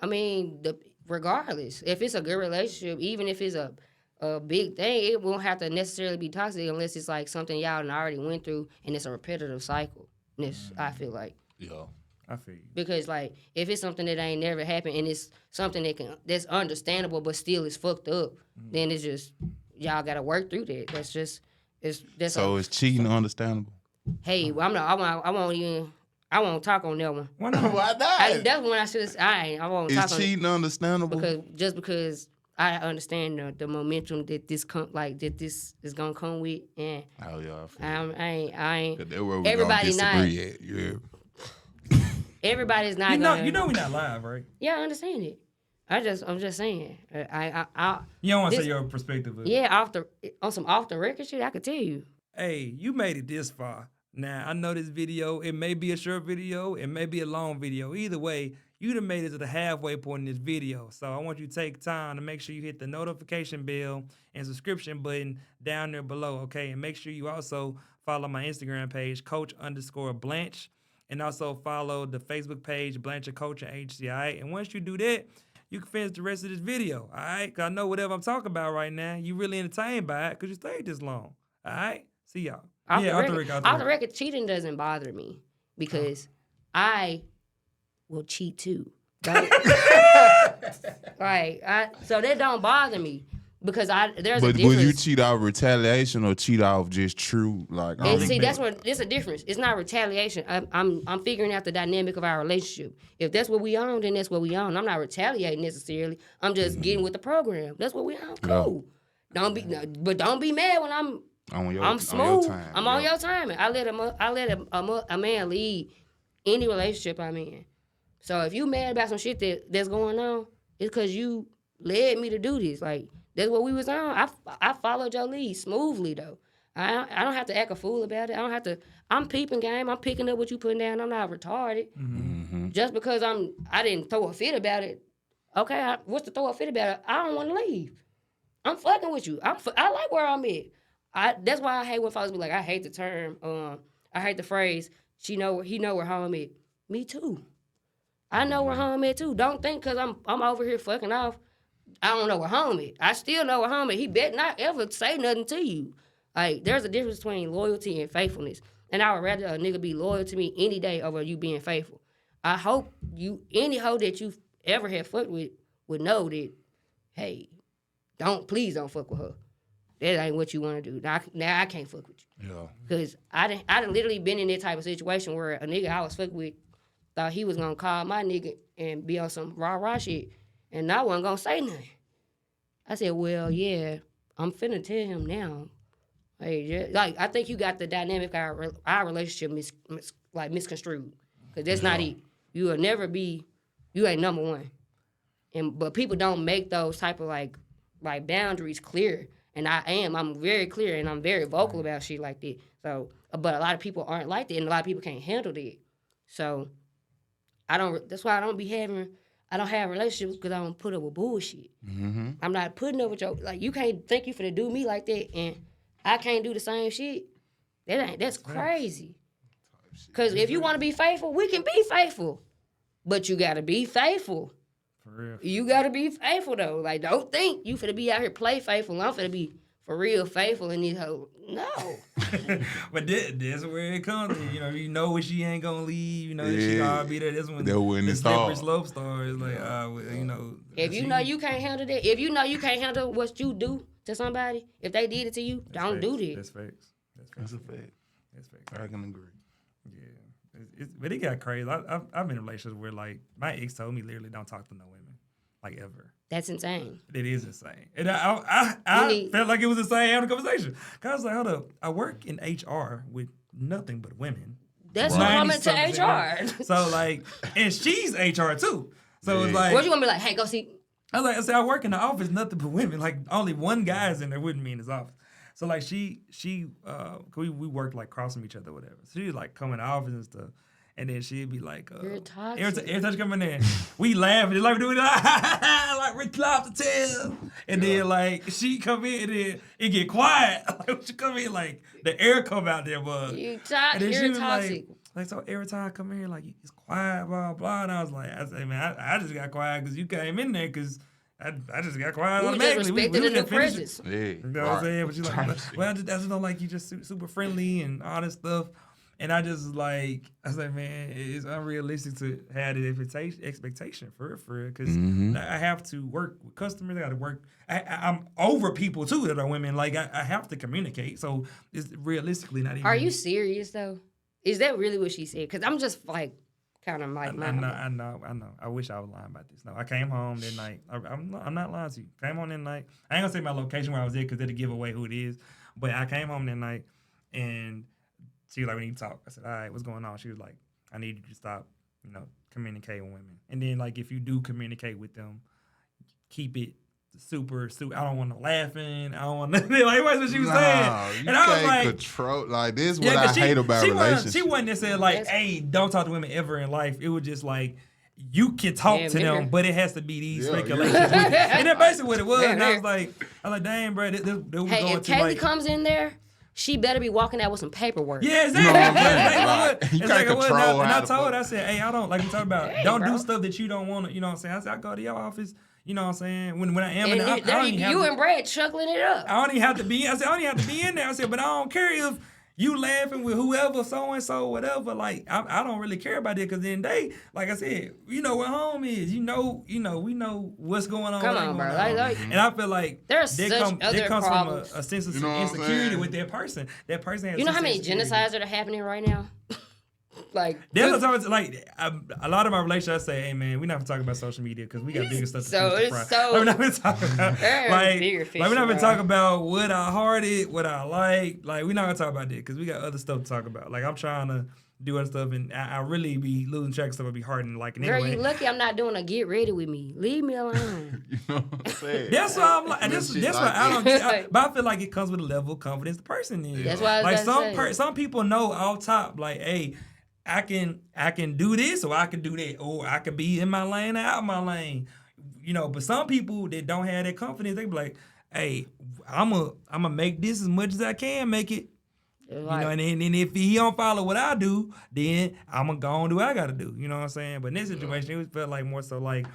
I mean, regardless, if it's a good relationship, even if it's a big thing, it won't have to necessarily be toxic unless it's like something y'all done already went through and it's a repetitive cycle. I feel like. Yeah. I feel you. Because like if it's something that ain't never happened and it's something that's understandable but still is fucked up, then it's just y'all gotta work through that. So is cheating understandable? Hey, I won't talk on that one. Why not? Why That's when I should. I won't talk Is on it cheating understandable? because I understand the momentum that this is gonna come with, and Oh yeah, I feel I ain't. Cause that's where we Everybody gonna disagree at. Yeah. Everybody's not You know, gonna. we're not live, right? Yeah, I understand it. I'm just saying. I You don't want to This- say your perspective of it. yeah, on some off the record shit, I could tell you. Hey, you made it this far. Now, I know this video, it may be a short video, it may be a long video. Either way, you done made it to the halfway point in this video. So I want you to take time to make sure you hit the notification bell and subscription button down there below, okay? And make sure you also follow my Instagram page, coach_blanch, and also follow the Facebook page, Blanch Coach and HCI. And once you do that, you can finish the rest of this video, all right? Because I know whatever I'm talking about right now, you really entertained by it because you stayed this long, all right? See y'all. Off Yeah, the record, cheating doesn't bother me because I will cheat too. Right? So that don't bother me. because there's a But difference. would you cheat off retaliation or cheat off just true like? And see, that's what there's a difference. It's not retaliation. I'm figuring out the dynamic of our relationship. If that's what we own, then that's what we own. I'm not retaliating necessarily. I'm just getting with the program. That's what we own. Cool. Don't be mad when I'm smooth. On your time, I'm on your time. I let a man lead any relationship I'm in. So if you mad about some shit that's going on, it's because you led me to do this. Like, that's what we was on. I followed your lead smoothly, though. I don't have to act a fool about it. I don't have to. I'm peeping game. I'm picking up what you putting down. I'm not retarded. Mm-hmm. Just because I didn't throw a fit about it. Okay, what's to throw a fit about it? I don't want to leave. I'm fucking with you. I like where I'm at. That's why I hate when folks be like, I hate the term. I hate the phrase. He know where home at. Me too. I know where home at too. Don't think because I'm over here fucking off, I don't know where home at. I still know where home at. He better not ever say nothing to you. Like, there's a difference between loyalty and faithfulness. And I would rather a nigga be loyal to me any day over you being faithful. I hope any hoe that you ever had fucked with would know that, hey, please don't fuck with her. That ain't what you want to do. Now I can't fuck with you. Yeah. Because I done literally been in that type of situation where a nigga I was fucking with thought he was going to call my nigga and be on some rah-rah shit. And I wasn't going to say nothing. I said, well, yeah, I'm finna tell him now. Like, I think you got the dynamic of our relationship misconstrued. Because that's not it. You will never be, you ain't number one. But people don't make those type of like boundaries clear. And I'm very clear and I'm very vocal about shit like that. So, but a lot of people aren't like that and a lot of people can't handle that. So, that's why I don't have relationships because I don't put up with bullshit. Mm-hmm. I'm not putting up with you can't think you finna do me like that and I can't do the same shit. That's crazy. Because if you want to be faithful, we can be faithful. But you got to be faithful. For real. You got to be faithful, though. Like, don't think you finna be out here play faithful. I'm finna be for real faithful in these hoes. No. But that's where it comes in. You know when she ain't gonna leave. You know that she gonna be there. That's when the slippery slope starts. Like, If you know you can't handle that, if you know you can't handle what you do to somebody, if they did it to you, don't do that. That's facts. That's a fact. That's facts. I can agree. Yeah. But it got crazy. I've been in relationships where, like, my ex told me literally don't talk to no women, like, ever. That's insane. It is insane. And I felt like it was insane having a conversation. Cause I was like, hold up, I work in HR with nothing but women. That's what I'm into HR. So, like, and she's HR too. So it's like, what you want to be like, hey, go see? I said, I work in the office, nothing but women. Like, only one guy's in there with me in his office. So, like, we worked, like, crossing each other or whatever. So she was, like, coming to the office and stuff. And then she'd be like, you're toxic. Every time she come in there, we laugh. And like we do it, like Rick Lobster. And then, like, she come in and then it get quiet. Like, when she come in, like, the air come out there, bud. You're was toxic. like, so every time I come in here, like, it's quiet, blah, blah. And I say, man, I just got quiet because you came in there because I just got quiet automatically. We just respected the presence. Yeah. You know what I'm saying? But she's like, well, I just don't like you just super friendly and all this stuff. And I just I was like, man, it's unrealistic to have the expectation for it, because I have to work with customers. I got to work. I'm over people too that are women. Like I have to communicate. So it's realistically not even. Are you serious though? Is that really what she said? Because I'm just like kind of like. I know. I wish I was lying about this. No, I came home that night. I'm not lying to you. Came home that night. I ain't gonna say my location where I was at because it'll give away who it is. But I came home that night and. She was like, we need to talk. I said, all right, what's going on? She was like, I need you to stop, communicating with women. And then, like, if you do communicate with them, keep it super. I don't want no laughing. I don't want nothing. Like, that's what she was saying. And I was like, control. Like, this is what I hate about relationships. She wasn't that said, like, hey, don't talk to women ever in life. It was just like, you can talk to them, but it has to be these speculations. And that's basically what it was. And I was like, dang, bro, this was going if to, Kaylee like, comes in there, she better be walking out with some paperwork. Yeah, exactly. You can't control her. And I told her, I said, hey, I don't, like we talking about, don't bro. do stuff that you don't want to, you know what I'm saying? I said, I go to your office, you know what I'm saying? When I am in the office, you and Brad chuckling it up. I don't even have to be in there. I said, but I don't care if you laughing with whoever, so and so, whatever. Like I don't really care about it because then like I said, you know where home is. We know what's going on. Come what on, ain't bro. going on. Like, And I feel like there's that such other comes problems. from a sense of You know what I'm insecurity saying? with that person. That person has. you know how many insecurity. genocides that are happening right now? Like, That's what I'm like. A lot of my relationships I say, "Hey man, we're not gonna talk about social media because we got bigger stuff to So fish to it's fry." so- Like, we're not gonna talk about There's bigger fish we're not to gonna fry. talk about what I hearted, what I like. Like we're not gonna talk about that because we got other stuff to talk about. Like I'm trying to do other stuff, and I really be losing track of stuff. I be hard and like girl, anyway. you lucky I'm not doing a get ready with me. Leave me alone. You know what I'm saying? That's why I'm like. Little That's shit why like I don't. that. But I feel like it comes with a level of confidence the person is. That's why I was like about to say. some people know off top. Like, hey, I can do this or I can do that or I could be in my lane or out my lane. You know, but some people that don't have that confidence, they be like, hey, I'm a make this as much as I can make it. You know, and if he don't follow what I do, then I'm gonna go and do what I gotta do. You know what I'm saying? But in this situation, it felt like more so like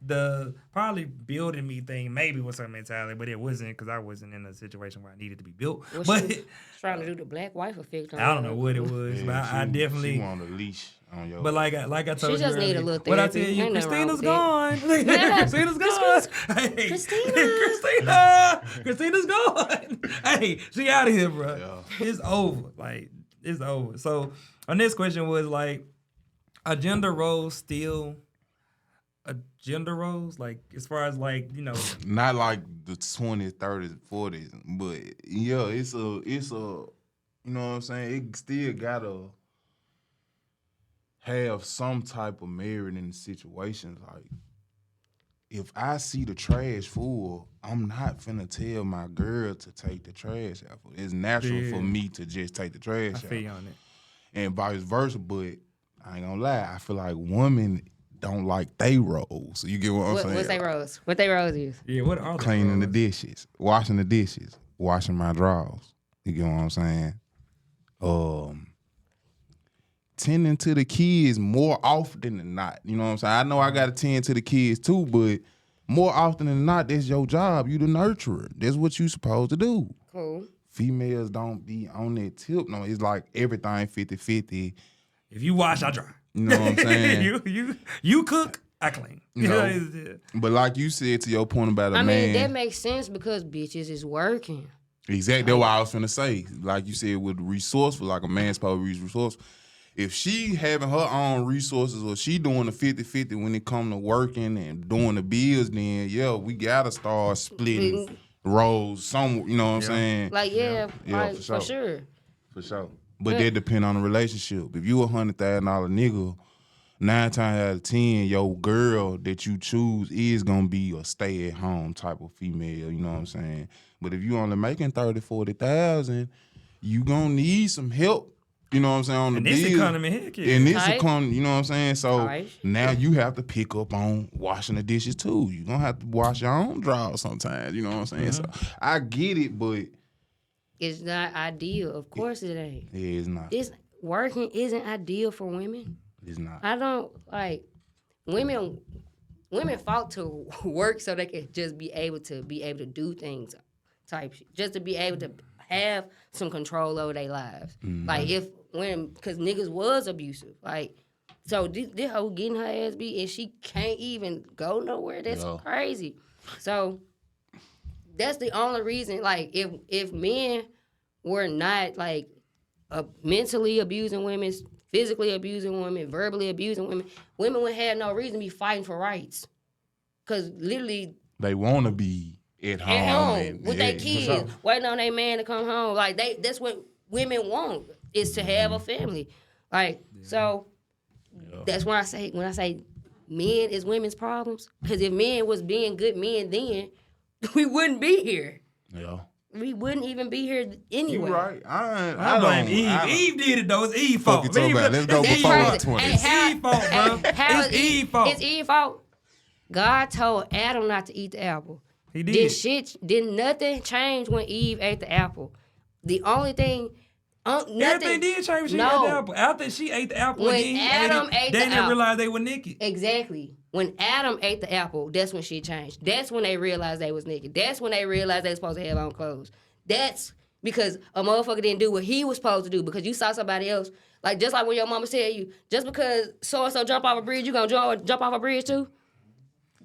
the probably building me thing maybe was some mentality, but it wasn't because I wasn't in a situation where I needed to be built. Well, but she was trying to do the black wife effect. I don't know what it was, Yeah, but I definitely. She want a leash on your. But like I told She you just need a earlier, little what I therapy. tell you, Ain't nothing wrong Christina's with gone. that. Christina's gone. Hey, Christina's gone. Hey, she out of here, bro. Yeah. It's over. Like it's over. So our next question was like, are gender roles still a gender roles? Like as far as like Not like the 20s, 30s, 40s, but yeah, it's a you know what I'm saying? It still gotta have some type of merit in the situations. Like, if I see the trash full, I'm not finna tell my girl to take the trash out. It's natural for me to just take the trash I out. feel you on it. And vice versa, but I ain't gonna lie, I feel like women don't like they roles. You get what I'm saying? What's they rose? What they rose is? Yeah, what are Cleaning the roles? dishes, washing the dishes, washing my drawers. You get what I'm saying? Tending to the kids more often than not. You know what I'm saying? I know I gotta tend to the kids too, but more often than not, that's your job. You the nurturer. That's what you supposed to do. Cool. Females don't be on that tip. No, it's like everything 50-50. If you wash, I dry. You know what I'm saying? you cook, I clean. No. But like you said to your point about a I man. mean, that makes sense because bitches is working. Exactly. That's what I was finna say. Like you said, with resourceful, like a man's supposed to be resourceful. If she having her own resources or she doing the 50-50 when it come to working and doing the bills, then yeah, we gotta start splitting roles. Some, you know what I'm saying? Like, yeah, like, for for sure. For sure. But that depend on the relationship. If you $100,000 nigga, 9 times out of 10, your girl that you choose is gonna be a stay-at-home type of female. You know what I'm saying? But if you only making 30,000-40,000, you gonna need some help. You know what I'm saying? On the In this bills. economy, heck yeah. In this Right. economy, you know what I'm saying? So Right. now you have to pick up on washing the dishes too. You gonna have to wash your own drawers sometimes. You know what I'm saying? So I get it, but It's not ideal. Of course it ain't. yeah, it's not. This working isn't ideal for women. It's not. I don't like women fought to work so they could just be able to do things type shit. Just to be able to have some control over their lives. Like because niggas was abusive. Like, so this hoe getting her ass beat and she can't even go nowhere. That's crazy. So that's the only reason, like, if men were not like mentally abusing women, physically abusing women, verbally abusing women, women would have no reason to be fighting for rights. Cause literally They want to be at home, at home and, with their kids, waiting on their man to come home. Like that's what women want, is to have a family. Like, so that's when I say men is women's problems. Cause if men was being good men then, we wouldn't be here. Yeah. We wouldn't even be here anyway. You right. I blame Eve. Eve did it though. It's Eve's fault. Fuck you talking about. Let's go That's before crazy. the 20s. Hey, It's Eve's fault, bro. How It's Eve's fault. It's Eve's fault. God told Adam not to eat the apple. He did. Did nothing change when Eve ate the apple? The only thing, nothing. Everything did change when she ate the apple. After she ate the apple, When again, Adam ate they the didn't apple. realize they were naked. Exactly. When Adam ate the apple, that's when shit changed. That's when they realized they was naked. That's when they realized they was supposed to have on clothes. That's because a motherfucker didn't do what he was supposed to do because you saw somebody else. Like, just like when your mama tell you, just because so-and-so jump off a bridge, you gonna jump off a bridge too?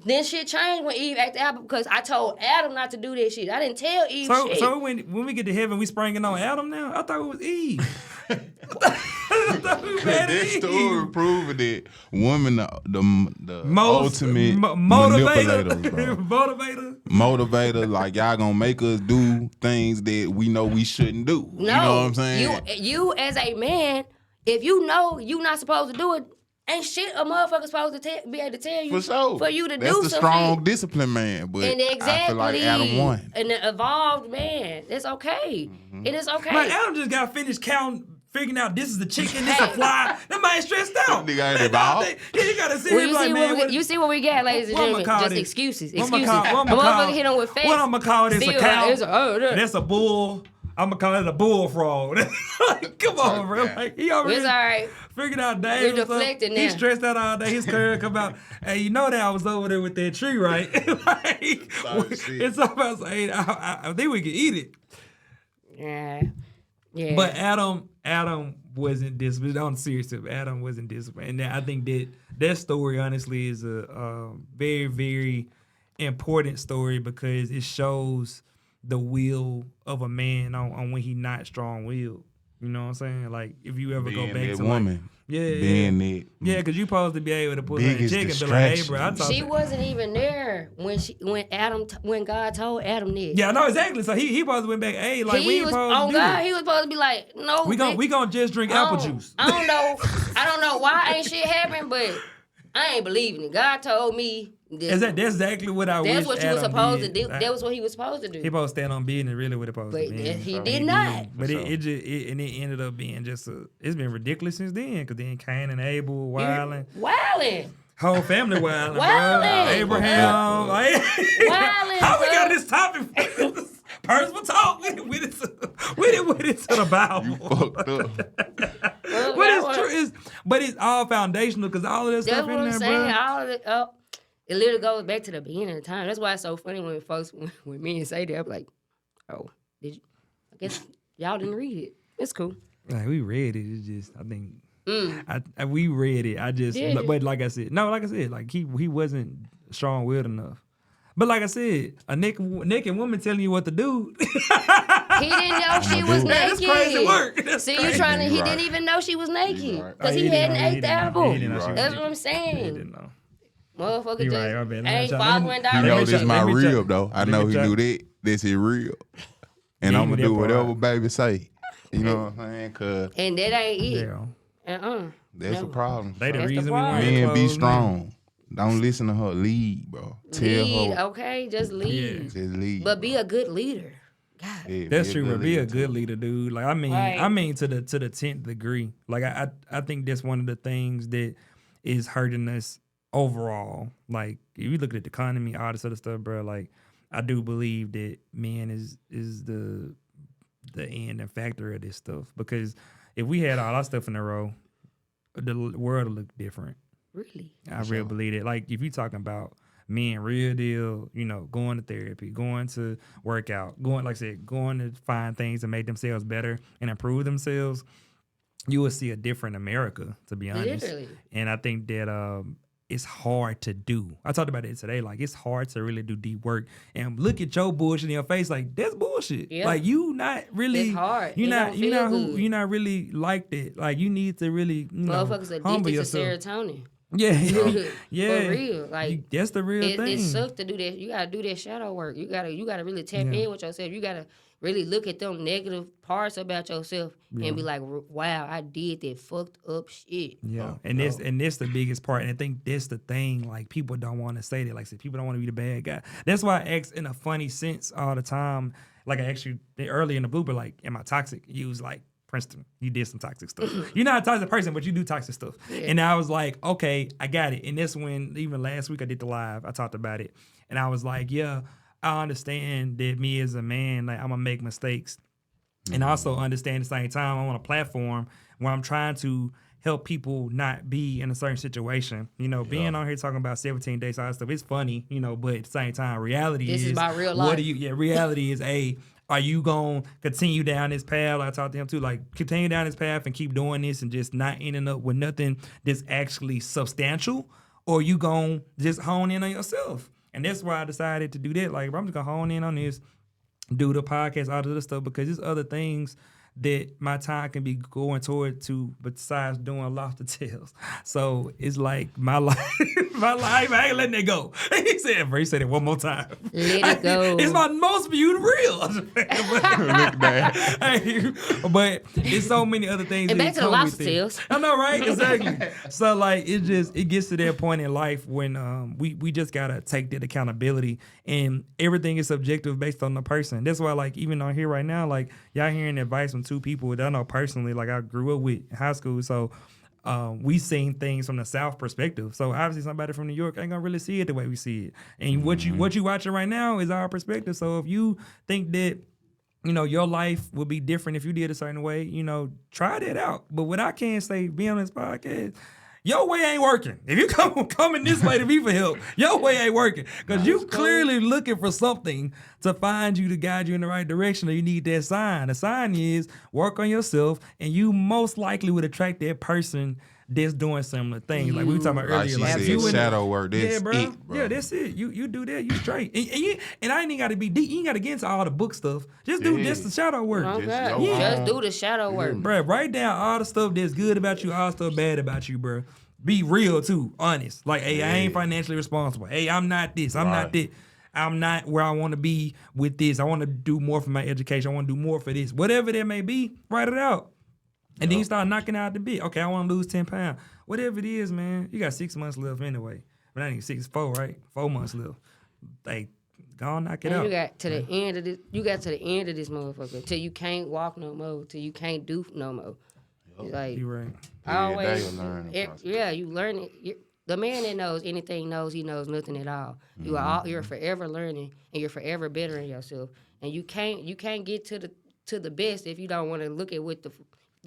Then shit changed when Eve acted out because I told Adam not to do that shit. I didn't tell Eve shit. So when we get to heaven, we springing on Adam now? I thought it was Eve. I thought we mad at That Eve. story proving that women the Most ultimate motivator. manipulators, bro. Motivator. Motivator, like y'all gonna make us do things that we know we shouldn't do. No, you know what I'm saying? You as a man, if you know you not supposed to do it, ain't shit a motherfucker supposed to be able to tell you For sure. for you to That's do the some strong, shit. disciplined man. But And exactly, I feel like Adam won. an evolved man. It's okay. It is okay. Like Adam just got finished figuring out this is a chicken, this a fly. That man stressed out. Nigga ain't evolved. He got to sit Well, here like, man, you see what we got, ladies and what I'ma gentlemen. call Just this? excuses. What I'ma Excuses. call- what A I'ma motherfucker call- hit him with facts. What I'm gonna call this Still, a cow? it's That's a bull. I'm gonna call it a bullfrog. Like, come on, bro. Like, he already It's all right. figured out days. We're and stuff. deflecting He now. stressed out all day. His career come out. Hey, you know that I was over there with that tree, right? Like, it's about saying, I think we can eat it. Yeah. But Adam wasn't disciplined. On the serious tip, Adam wasn't disciplined. And I think that story, honestly, is a very, very important story because it shows the will of a man on when he not strong-willed. You know what I'm saying? Like, if you ever Being go back that to woman, being that yeah, because you supposed to be able to put her in biggest check and be like, hey, bro, I distraction. talked She wasn't even there when God told Adam this. Yeah, I know exactly. So he supposed to went back, hey, like, we He ain't was supposed on to do God. it. He was supposed to be like, no. We gonna just drink apple juice. I don't know. I don't know why ain't shit happened, but I ain't believing it. God told me this. That's exactly what I wish That's what you was Adam supposed did. to do. That was what he was supposed to do. He supposed to stand on business, really what it supposed But to be. he did not. But it ended up being just it's been ridiculous since then. Because then Cain and Abel wilding, whole family wilding, Wilding. Abraham, like, Wilding, how we got bro. this topic? Personal talk with it to the Bible. You fucked up. But it's all foundational because all of this That's stuff what in I'm there, saying. bro. All of it, it literally goes back to the beginning of time. That's why it's so funny when folks, when men say that, I'm like, oh, did you? I guess y'all didn't read it. It's cool. Like, we read it. It's just, I think, we read it. I just, Did you? but like I said, like he wasn't strong-willed enough. But like I said, a naked woman telling you what to do. He didn't know she was naked. That's crazy work. That's See, crazy. you trying to? He Right. didn't even know she was naked right. because Oh, he he hadn't didn't ate know. the He apple. didn't know she was That's what I'm He saying. didn't know. Motherfucker You just right, my bad. ain't Let me following try- He down. let know me this try- my let me try- rib though. I let know me he try- knew that. This his rib. And Yeah, I'm gonna he do knew that whatever part. baby say. You know what I'm saying? Cause And that ain't it. Yeah. that's No. a problem. They the That's the reason we problem. wearing Men be clothes, strong. Don't listen to her. Lead, bro. Tell Lead, her. okay? Just lead. Just lead. But be a good leader. God. Yeah, That's true. But be a leader, good too. leader, dude. Like I Right. mean to the 10th degree. Like I think that's one of the things that is hurting us overall. Like if you look at the economy, all this other stuff, bro. Like I do believe that man is the end and factor of this stuff. Because if we had all our stuff in a row, the world would look different. Really? I really believe it. Like if you talking about men, real deal, going to therapy, going to work out, going to find things to make themselves better and improve themselves, you will see a different America, to be honest. Literally. And I think that it's hard to do. I talked about it today. Like it's hard to really do deep work and look at your bullshit in your face. Like that's bullshit. Yeah. Like you not really. It's hard. You It not. don't You feel not who. good. You not really like that. Like you need to really. Motherfuckers humble addicted to yourself. serotonin. Yeah. Yeah. For real. Like that's the real it thing. sucks to do that. You gotta do that shadow work. You gotta really tap in with yourself. You gotta really look at them negative parts about yourself and be like, wow, I did that fucked up shit. Yeah, and that's the biggest part. And I think that's the thing. Like people don't want to say that. Like I said, people don't want to be the bad guy. That's why I ask in a funny sense all the time. Like I asked you earlier in the blooper, like, am I toxic? You was like, Princeton, you did some toxic stuff. You're not a toxic person, but you do toxic stuff. Yeah. And I was like, okay, I got it. And that's when even last week I did the live. I talked about it, and I was like, yeah, I understand that me as a man, like I'm gonna make mistakes, and also understand at the same time I'm on a platform where I'm trying to help people not be in a certain situation. Being on here talking about 17 days, all that stuff, it's funny, but at the same time, reality This is about real what life. reality is Are you gonna continue down this path? I talked to him too, like continue down this path and keep doing this and just not ending up with nothing that's actually substantial, or you gonna just hone in on yourself? And that's why I decided to do that. Like, bro, I'm just gonna hone in on this, do the podcast, all the other stuff, because there's other things that my time can be going toward to besides doing lofty tales. So it's like my life, I ain't letting it go. He said it one more time. Let it go. It's my most viewed reel. Look at that. But it's so many other things. And that back to the come with lobster it. tails. I know, right? Exactly. So like it gets to that point in life when we just gotta take that accountability, and everything is subjective based on the person. That's why, like, even on here right now, like, y'all hearing advice from two people that I know personally, like I grew up with in high school. So we seen things from the South perspective. So obviously somebody from New York ain't gonna really see it the way we see it. And what you watching right now is our perspective. So if you think that, you know, your life would be different if you did a certain way, you know, try that out. But what I can say, be on this podcast, your way ain't working. If you coming this way to me for help, your way ain't working. Because you clearly looking for something to find you, to guide you in the right direction, or you need that sign. The sign is work on yourself, and you most likely would attract that person that's doing similar things. Like we were talking about Like earlier. she Like said, you shadow work. That's bro. it, bro. Yeah, that's it. You do that, you straight. And I ain't even got to be deep. You ain't got to get into all the book stuff. Just do just the shadow work. Oh, Just God. your Just own. do the shadow work. Bro, write down all the stuff that's good about you, all the stuff bad about you, bro. Be real too, honest. Like, hey, I ain't financially responsible. Hey, I'm not this. I'm not that. I'm not where I want to be with this. I want to do more for my education. I want to do more for this. Whatever that may be, write it out. And then you start knocking out the bit. Okay, I want to lose 10 pounds. Whatever it is, man, you got 6 months left anyway. But not even 6, 4, right? 4 months left. Like, go on, knock it And out. you got to the end of this. You got to the end of this motherfucker till you can't walk no more. Till you can't do no more. Like, You right. always, they learn the process. you learn it. The man that knows anything knows he knows nothing at all. You're forever learning, and you're forever bettering yourself. And you can't get to the best if you don't want to look at what the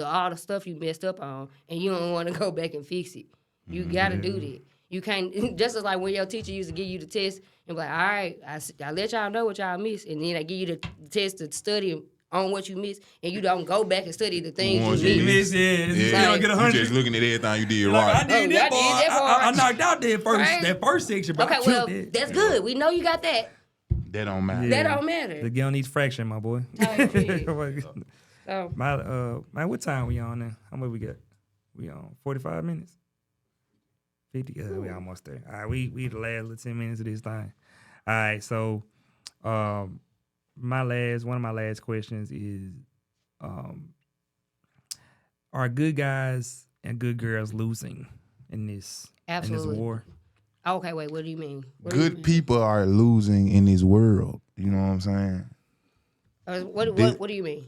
all the stuff you messed up on, and you don't want to go back and fix it. You gotta do that. You can't, just as like when your teacher used to give you the test and be like, all right, I let y'all know what y'all missed, and then I give you the test to study on what you missed, and you don't go back and study the things Ones you you missed. You Like, don't get You 100. just looking at everything you did Like, I right. did that, I boy. did that I part. knocked out that first section, but Okay, I well, killed it. that's good. We know you got that. That don't matter. That don't matter. The girl needs fraction, my boy. Type shit. So, Man, what time we on now? How much we got? We on 45 minutes? 50? We almost there. All right, we the last little 10 minutes of this thing. All right, so one of my last questions is, are good guys and good girls losing in this Absolutely. war? okay, wait, what do you mean? What do you Good mean? people are losing in this world. You know what I'm saying? What do you mean?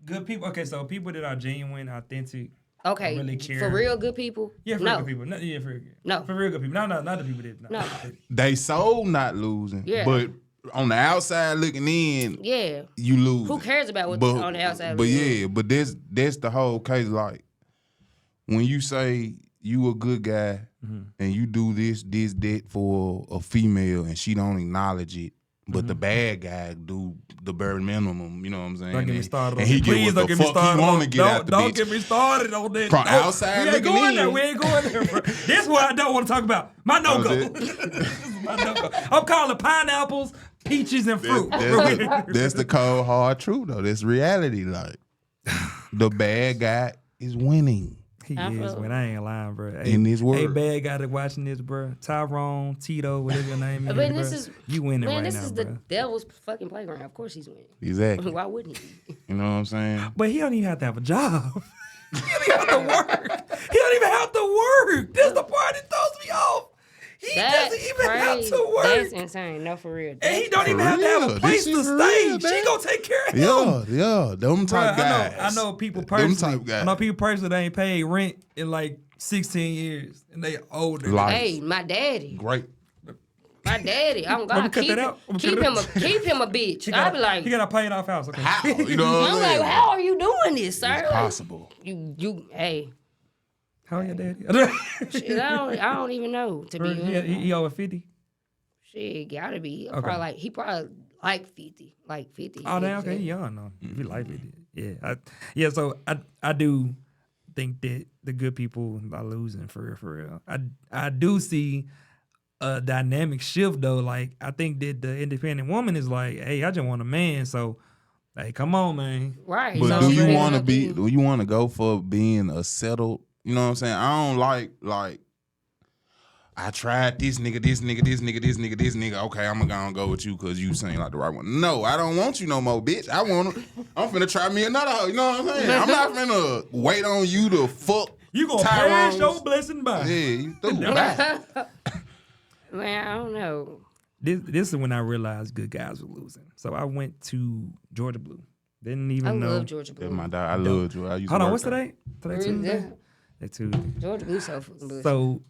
Good people. Okay, so people that are genuine, authentic. Okay, really care. for real good people? Yeah, for no. real good people. No. For real good people. No, not the people that. No. They soul not losing, Yeah. but on the outside looking in, Yeah. you lose. Who cares about what's But, on the outside? but yeah, but that's the whole case. Like when you say you a good guy and you do this, that for a female and she don't acknowledge it, but the bad guy do the bare minimum. You know what I'm saying? Don't get me started on and he that. get Please what don't the get me fuck he started want on to get out the Don't bitch. get me started on that. From No, outside we ain't looking going in. there. We ain't going there, bro. This is what I don't want to talk about. My no-go. That's This is my no-go. I'm calling pineapples, peaches, and fruit. That's the cold hard truth though. That's reality. Like the bad guy is winning. He I is, feel- man. I ain't lying, bro. In this world. Hey, bad guy that watching this, bro. Tyrone, Tito, whatever your name is, But bro. this is You winning man, right this now, is bro. the devil's fucking playground. Of course he's winning. Exactly. Why wouldn't he? You know what I'm saying? But he don't even have to have a job. He don't even have to work. He don't even have to work. That's the part that throws me off. He That's doesn't even have crazy. to work. That's insane. No, for real. And he don't For even have to have real. a place This to is for stay. real, She man. gonna take care of him. Yeah, them type Bruh, guys. I know people Them personally. type guys. I know people personally that ain't paid rent in like 16 years, and they older. Like- Hey, my daddy. Great. My daddy. I'm me God. cut that out. Let me Keep cut him that keep him a bitch. I'll be like, he got a paid off house. Okay. How? You know what I'm I'm like, saying? how are you doing this, sir? It's Like, possible. hey, How old your daddy? shit, I don't even know, to be honest. he over 50. Shit, gotta be. Okay. He probably like 50. Like 50. Oh, damn, okay, young, no. If you like it, yeah. So I do think that the good people are losing for real. I do see a dynamic shift though. Like I think that the independent woman is like, hey, I just want a man. So, hey, come on, man. Right. But so do you straight want to up be? you- Do you want to go for being a settled? You know what I'm saying? I don't like. I tried this nigga. Okay, I'm gonna go with you because you seem like the right one. No, I don't want you no more, bitch. I'm finna try me another hoe. You know what I'm saying? I'm not finna wait on you to fuck. You gonna Tyrone's- pass your blessing by. Yeah, you through. Bye. Man, I don't know. This is when I realized good guys were losing. So I went to Georgia Blue. Didn't even I know. love Georgia That's Blue. my dog. I love you. I used Hold to on, work what's there. today? Today Tuesday? It's Tuesday. Georgia Blue so fucking bullshit. So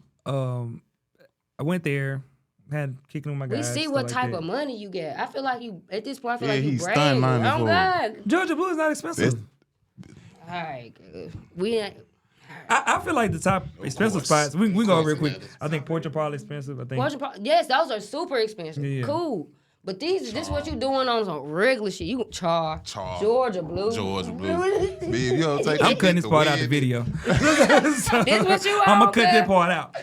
I went there, had kicking with my We guys. see stuff what like type that. of money you get. I feel like you at this point. I feel Yeah, like you he's bragging. stunt minded Oh for- God! Georgia Blue is not expensive. All right, good. We ain't. I feel like the top expensive course. spots. We go course real it quick. is. I think Portia probably expensive. I think Yes, those are super expensive. Yeah. Cool. But this what you doing on some regular shit. You Char. Georgia Blue. Georgia Blue. Babe, you don't take I'm that cutting dick this part to out the win. video. This what you I'm on, gonna cut man? that part out.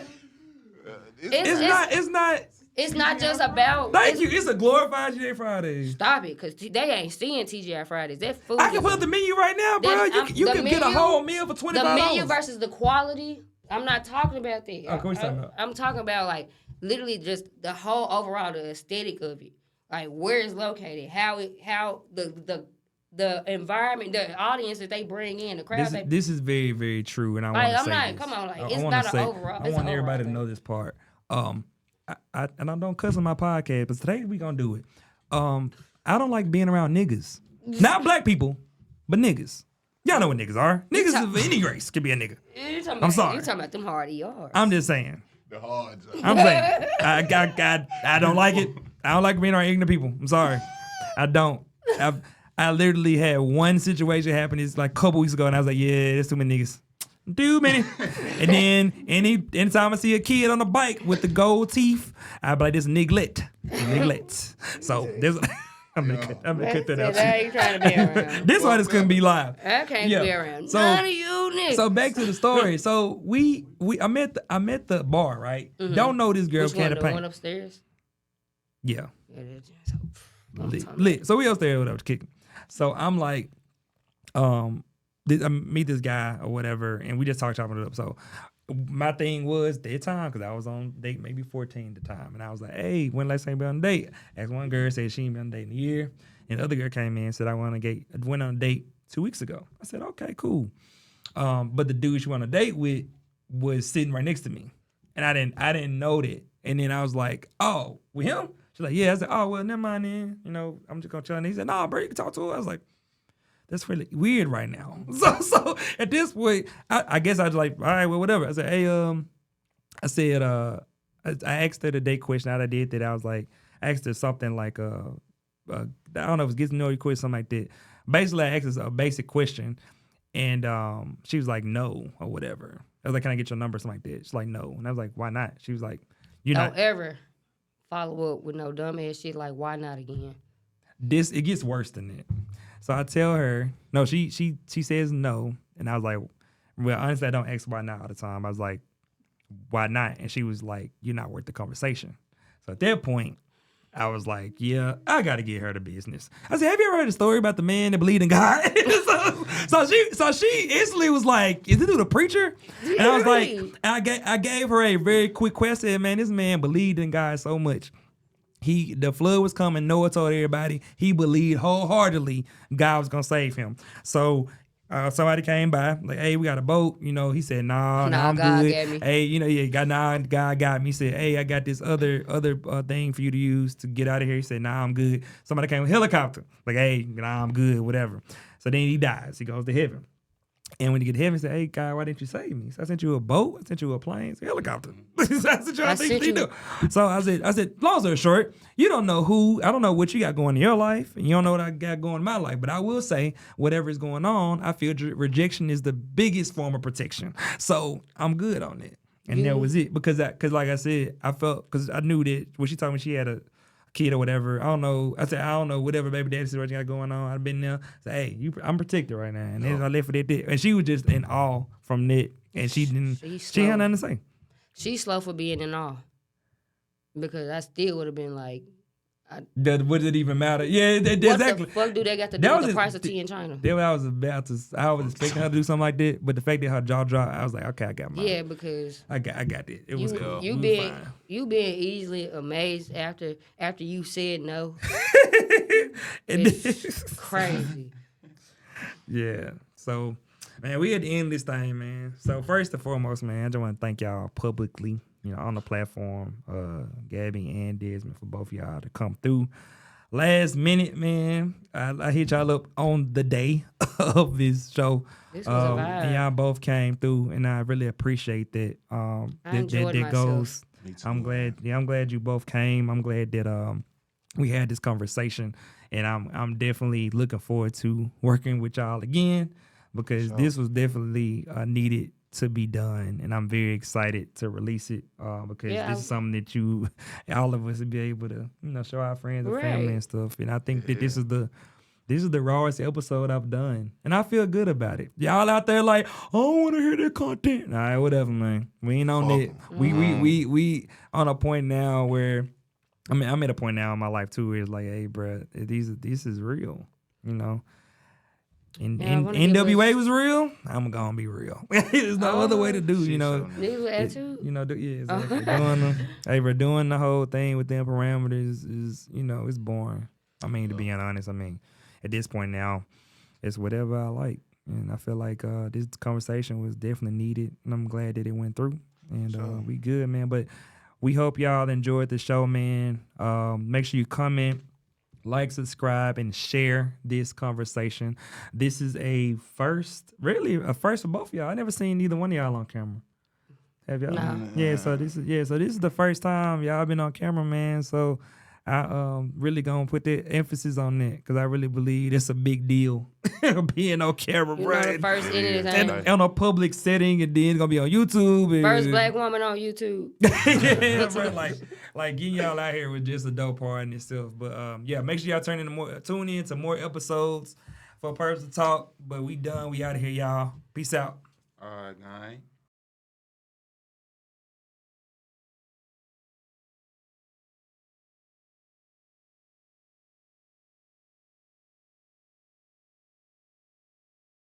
It's It's not. It's not just about. Thank you. It's a glorified GA Friday. Stop it, cause they ain't seeing TGI Fridays. That food. I can put up the menu right now, bro. You the can get a menu- whole meal for $25. The menu versus the quality. I'm not talking about that. Okay, what you talking about? I'm talking about like literally just the whole overall the aesthetic of it, like where it's located, how the environment, the audience that they bring in, the crowd. This is very, very true, and I Like, want to I'm say not- this. come on, like, I it's wanna not an say- overall- I it's want an everybody to overall know this part. I don't cuss on my podcast, but today we gonna do it. I don't like being around niggas, not black people, but niggas. Y'all know what niggas are. Niggas of any race could be a nigga. I'm sorry. You talking about them hard ERs. I'm just saying. The hard job. I'm saying. I don't like it. I don't like being around ignorant people. I'm sorry. I don't. I literally had one situation happen. It's like a couple weeks ago, and I was like, yeah, there's too many niggas. Too many. And then anytime I see a kid on a bike with the gold teeth, I be like, this neglect. Neglect. So there's I'm gonna cut that out. That ain't trying to be around. This one is couldn't be live. I can't Yeah. be around So- none of you niggas. So back to the story. So I'm at the bar, right? Don't know this girl Which one, can the of paint. one upstairs? Yeah. Yeah, that's just- I'm talking about- Lit. So we upstairs, whatever, kicking. So I'm like, I meet this guy or whatever, and we just chopping it up. So my thing was that time, because I was on date maybe 14 at the time, and I was like, hey, when last time you been on a date? Asked one girl, said she ain't been on a date in a year, and the other girl came in and said I went on a date 2 weeks ago. I said, okay, cool. But the dude she went on a date with was sitting right next to me, and I didn't know that. And then I was like, oh, with him? She's like, yeah. I said, oh, well, never mind then. You know, I'm just gonna chill. And he said, no, bro, you can talk to her. I was like, that's really weird right now. So at this point, I guess I was like, all right, well, whatever. I said, hey, I asked her the date question. How I did that, I was like, I asked her something like, I don't know if it was get to know you question, something like that. Basically, I asked her a basic question, and she was like, no, or whatever. I was like, can I get your number, something like that? She's like, no. And I was like, why not? She was like, you're Don't not. ever follow up with no dumbass shit like why not again. It gets worse than that. So I tell her, no, she says no. And I was like, well, honestly, I don't ask why not all the time. I was like, why not? And she was like, you're not worth the conversation. So at that point, I was like, yeah, I got to get her the business. I said, have you ever heard the story about the man that believed in God? so she instantly was like, is this dude a preacher? And I was like, I gave her a very quick question. Man, this man believed in God so much. The flood was coming. Noah told everybody he believed wholeheartedly God was gonna save him. So somebody came by, like, hey, we got a boat. You know, he said, nah, I'm God good. got me. Hey, you know, God got me. He said, hey, I got this other thing for you to use to get out of here. He said, nah, I'm good. Somebody came with a helicopter, like, hey, nah, I'm good, whatever. So then he dies. He goes to heaven. And when he get to heaven, he said, hey, God, why didn't you save me? So I sent you a boat, I sent you a plane, a helicopter. I sent you all things you do. So I said, long story short, I don't know what you got going in your life, and you don't know what I got going in my life, but I will say, whatever is going on, I feel rejection is the biggest form of protection. So I'm good on it. And that was it. Because like I said, I felt, because I knew that when she told me she had a kid or whatever, I don't know. I said, I don't know, whatever baby daddy situation got going on. I've been there. I said, hey, I'm protected right now. And then I left it at that. And she was just in awe from that. And she had nothing to say. She's slow for being in awe. Because I still would have been like, What did it even matter? Yeah, what exactly. the fuck do they got to do with the price of tea in China? That's what I was about to. I was expecting her to do something like that, but the fact that her jaw dropped, I was like, okay, I got mine. Yeah, because I got it. It was cool. You being easily amazed after you said no. It's crazy. Yeah. So, man, we at the end of this thing, man. So first and foremost, man, I just want to thank y'all publicly, on the platform, Gabie and Desmond, for both of y'all to come through. Last minute, man, I hit y'all up on the day of this show. This was a vibe. And y'all both came through, and I really appreciate that. I enjoyed myself. I'm glad you both came. I'm glad that we had this conversation, and I'm definitely looking forward to working with y'all again, because this was definitely needed to be done, and I'm very excited to release it because this is something that all of us will be able to, show our friends and family and stuff. And I think that this is the rawest episode I've done, and I feel good about it. Y'all out there like, I don't want to hear that content. All right, whatever, man. We ain't on that. We on a point now where, I'm at a point now in my life too where it's like, hey, bro, this is real, And NWA was real. I'm gonna be real. There's no other way to do. Niggas with attitude. Exactly. Doing the whole thing within parameters is, it's boring. To be honest, at this point now, it's whatever I like, and I feel like this conversation was definitely needed, and I'm glad that it went through. And we good, man. But we hope y'all enjoyed the show, man. Make sure you comment, like, subscribe, and share this conversation. This is a first for both of y'all. I never seen neither one of y'all on camera. Have y'all? No. Yeah, so this is the first time y'all been on camera, man. So I really gonna put the emphasis on that, because I really believe it's a big deal being on camera, The first anything. on a public setting, and then it's gonna be on YouTube. First black woman on YouTube. Yeah, bro, like getting y'all out here was just a dope part in itself. But make sure y'all tune in to more episodes for Purpose to Talk. But we done. We out of here, y'all. Peace out. All right, guys.